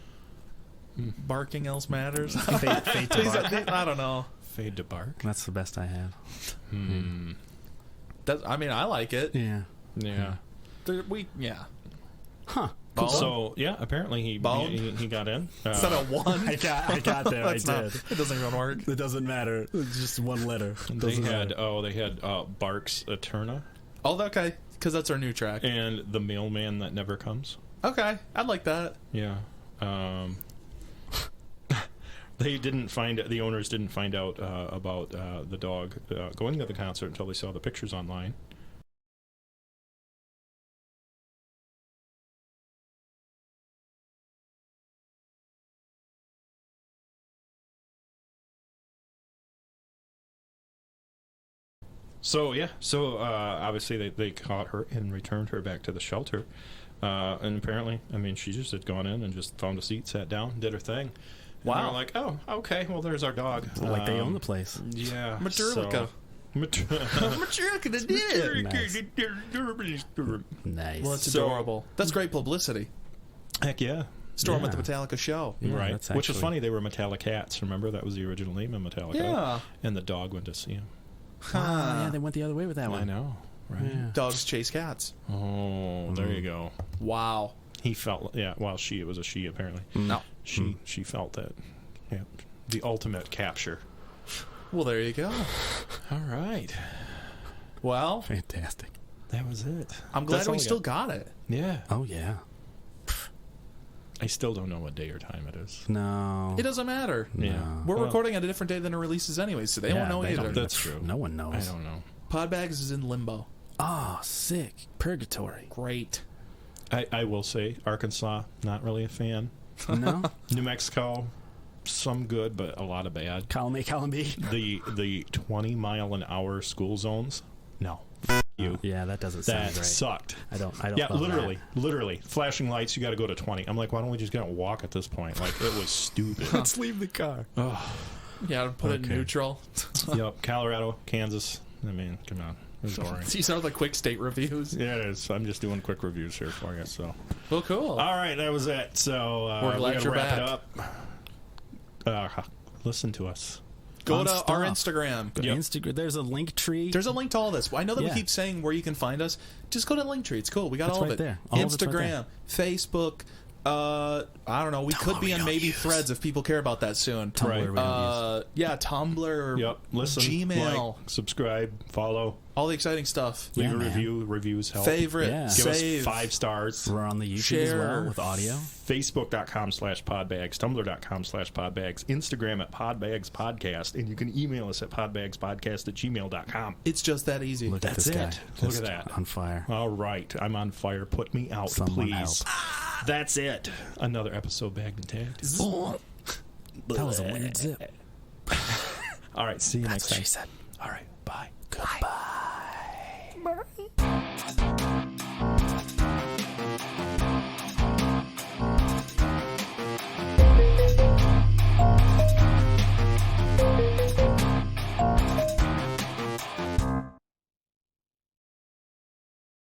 [SPEAKER 2] Barking else matters.
[SPEAKER 3] Fate to bark.
[SPEAKER 2] I don't know.
[SPEAKER 1] Fade to bark.
[SPEAKER 3] That's the best I have.
[SPEAKER 2] I like it.
[SPEAKER 3] Yeah.
[SPEAKER 1] Yeah.
[SPEAKER 2] Yeah.
[SPEAKER 3] Huh.
[SPEAKER 2] Bone?
[SPEAKER 1] So yeah, apparently he got in.
[SPEAKER 2] Is that a one?
[SPEAKER 3] I got there. I did.
[SPEAKER 2] It doesn't even work.
[SPEAKER 3] It doesn't matter. It's just one letter.
[SPEAKER 1] They had Barks Eterna
[SPEAKER 2] Oh, okay. Because that's our new track.
[SPEAKER 1] and the mailman that never comes.
[SPEAKER 2] Okay, I'd like that.
[SPEAKER 1] Yeah. The owners didn't find out about the dog going to the concert until they saw the pictures online. So obviously they caught her and returned her back to the shelter. And apparently, she just had gone in and just found a seat, sat down, did her thing. And
[SPEAKER 2] Wow.
[SPEAKER 1] they're like, oh, okay, well, there's our dog.
[SPEAKER 3] Like they own the place.
[SPEAKER 1] Yeah.
[SPEAKER 2] Maturlica. Maturlica did.
[SPEAKER 3] Nice.
[SPEAKER 2] Well, it's
[SPEAKER 1] So-
[SPEAKER 2] adorable. That's great publicity.
[SPEAKER 1] Heck yeah.
[SPEAKER 2] Storm at
[SPEAKER 3] Yeah.
[SPEAKER 2] the Metallica show.
[SPEAKER 3] Yeah,
[SPEAKER 1] right.
[SPEAKER 3] that's
[SPEAKER 1] Which is
[SPEAKER 3] actually-
[SPEAKER 1] funny. They were Metallicats. Remember that was the original name of Metallica.
[SPEAKER 2] Yeah.
[SPEAKER 1] And the dog went to see him.
[SPEAKER 3] Oh, yeah, they went the other way with that one.
[SPEAKER 1] I know. Right.
[SPEAKER 3] Yeah.
[SPEAKER 2] Dogs chase cats.
[SPEAKER 1] Oh, there you go.
[SPEAKER 2] Wow.
[SPEAKER 1] He felt. Yeah. Well, it was a she apparently.
[SPEAKER 2] No.
[SPEAKER 1] She felt that. Yeah. The ultimate capture.
[SPEAKER 2] Well, there you go.
[SPEAKER 1] All right.
[SPEAKER 2] Well,
[SPEAKER 3] Fantastic.
[SPEAKER 1] That was it.
[SPEAKER 2] I'm glad
[SPEAKER 1] That's all
[SPEAKER 2] we
[SPEAKER 1] I
[SPEAKER 2] still
[SPEAKER 1] got.
[SPEAKER 2] got it.
[SPEAKER 1] Yeah.
[SPEAKER 3] Oh, yeah.
[SPEAKER 1] I still don't know what day or time it is.
[SPEAKER 3] No.
[SPEAKER 2] It doesn't matter.
[SPEAKER 1] Yeah.
[SPEAKER 2] We're
[SPEAKER 1] Well,
[SPEAKER 2] recording at a different day than it releases anyway, so they won't know either.
[SPEAKER 1] That's true.
[SPEAKER 3] No one knows.
[SPEAKER 1] I don't know.
[SPEAKER 2] Podbags is in limbo.
[SPEAKER 3] Oh, sick. Purgatory.
[SPEAKER 2] Great.
[SPEAKER 1] I will say Arkansas, not really a fan.
[SPEAKER 3] No?
[SPEAKER 1] New Mexico, some good, but a lot of bad.
[SPEAKER 3] Column A, column B.
[SPEAKER 1] The 20-mile-an-hour school zones. No. You.
[SPEAKER 3] Yeah, that doesn't sound
[SPEAKER 1] That
[SPEAKER 3] great.
[SPEAKER 1] sucked.
[SPEAKER 3] I don't
[SPEAKER 1] Yeah,
[SPEAKER 3] love
[SPEAKER 1] literally. Flashing lights, you got to go to 20. I'm like, why don't we just get walk at this point? Like, it was stupid.
[SPEAKER 3] that. Let's leave the car.
[SPEAKER 2] Yeah, put it in
[SPEAKER 1] Okay.
[SPEAKER 2] neutral.
[SPEAKER 1] Yep, Colorado, Kansas. I mean, come on. It was boring.
[SPEAKER 2] These are the quick state reviews.
[SPEAKER 1] Yeah, it is. I'm just doing quick reviews here for you. So,
[SPEAKER 2] Well, cool.
[SPEAKER 1] all right, that was it. So
[SPEAKER 2] We're glad
[SPEAKER 1] gotta
[SPEAKER 2] you're
[SPEAKER 1] wrap
[SPEAKER 2] back.
[SPEAKER 1] it up. Listen to us.
[SPEAKER 2] Go
[SPEAKER 3] on
[SPEAKER 2] to
[SPEAKER 3] stuff.
[SPEAKER 2] our Instagram.
[SPEAKER 1] Yep.
[SPEAKER 3] Instagram. There's a link tree.
[SPEAKER 2] There's a link to all this. I know that
[SPEAKER 3] Yeah.
[SPEAKER 2] we keep saying where you can find us. Just go to the Linktree. It's cool. We got
[SPEAKER 3] That's
[SPEAKER 2] all of
[SPEAKER 3] right
[SPEAKER 2] it.
[SPEAKER 3] there. All of it's right
[SPEAKER 2] Instagram, Facebook. I don't know. We could be on maybe Threads if people care about that soon.
[SPEAKER 3] Tumblr.
[SPEAKER 1] Right.
[SPEAKER 3] we don't use.
[SPEAKER 2] Yeah, Tumblr.
[SPEAKER 1] Yep. Listen.
[SPEAKER 2] Gmail.
[SPEAKER 1] Like, subscribe. Follow.
[SPEAKER 2] All the exciting stuff.
[SPEAKER 1] Leave
[SPEAKER 3] Yeah,
[SPEAKER 1] a
[SPEAKER 3] man.
[SPEAKER 1] review. Reviews help.
[SPEAKER 2] Favorite.
[SPEAKER 3] Yeah.
[SPEAKER 1] Give
[SPEAKER 2] Save.
[SPEAKER 1] us 5 stars.
[SPEAKER 3] We're on the YouTube as
[SPEAKER 2] Share.
[SPEAKER 3] well with audio.
[SPEAKER 1] Facebook.com/podbags, Tumblr.com/podbags, Instagram at Podbags Podcast, and you can email us at podbagspodcast@gmail.com.
[SPEAKER 2] It's just that easy.
[SPEAKER 3] Look
[SPEAKER 1] That's
[SPEAKER 3] at this
[SPEAKER 1] it.
[SPEAKER 3] guy.
[SPEAKER 1] Look
[SPEAKER 3] Just
[SPEAKER 1] at that.
[SPEAKER 3] On fire.
[SPEAKER 1] All right, I'm on fire. Put me out,
[SPEAKER 3] Someone
[SPEAKER 1] please. That's it. Another episode bagged and tagged.
[SPEAKER 3] That was a weird zip.
[SPEAKER 1] All right, see you next
[SPEAKER 3] That's what
[SPEAKER 1] time.
[SPEAKER 3] she said.
[SPEAKER 1] All right, bye.
[SPEAKER 3] Goodbye.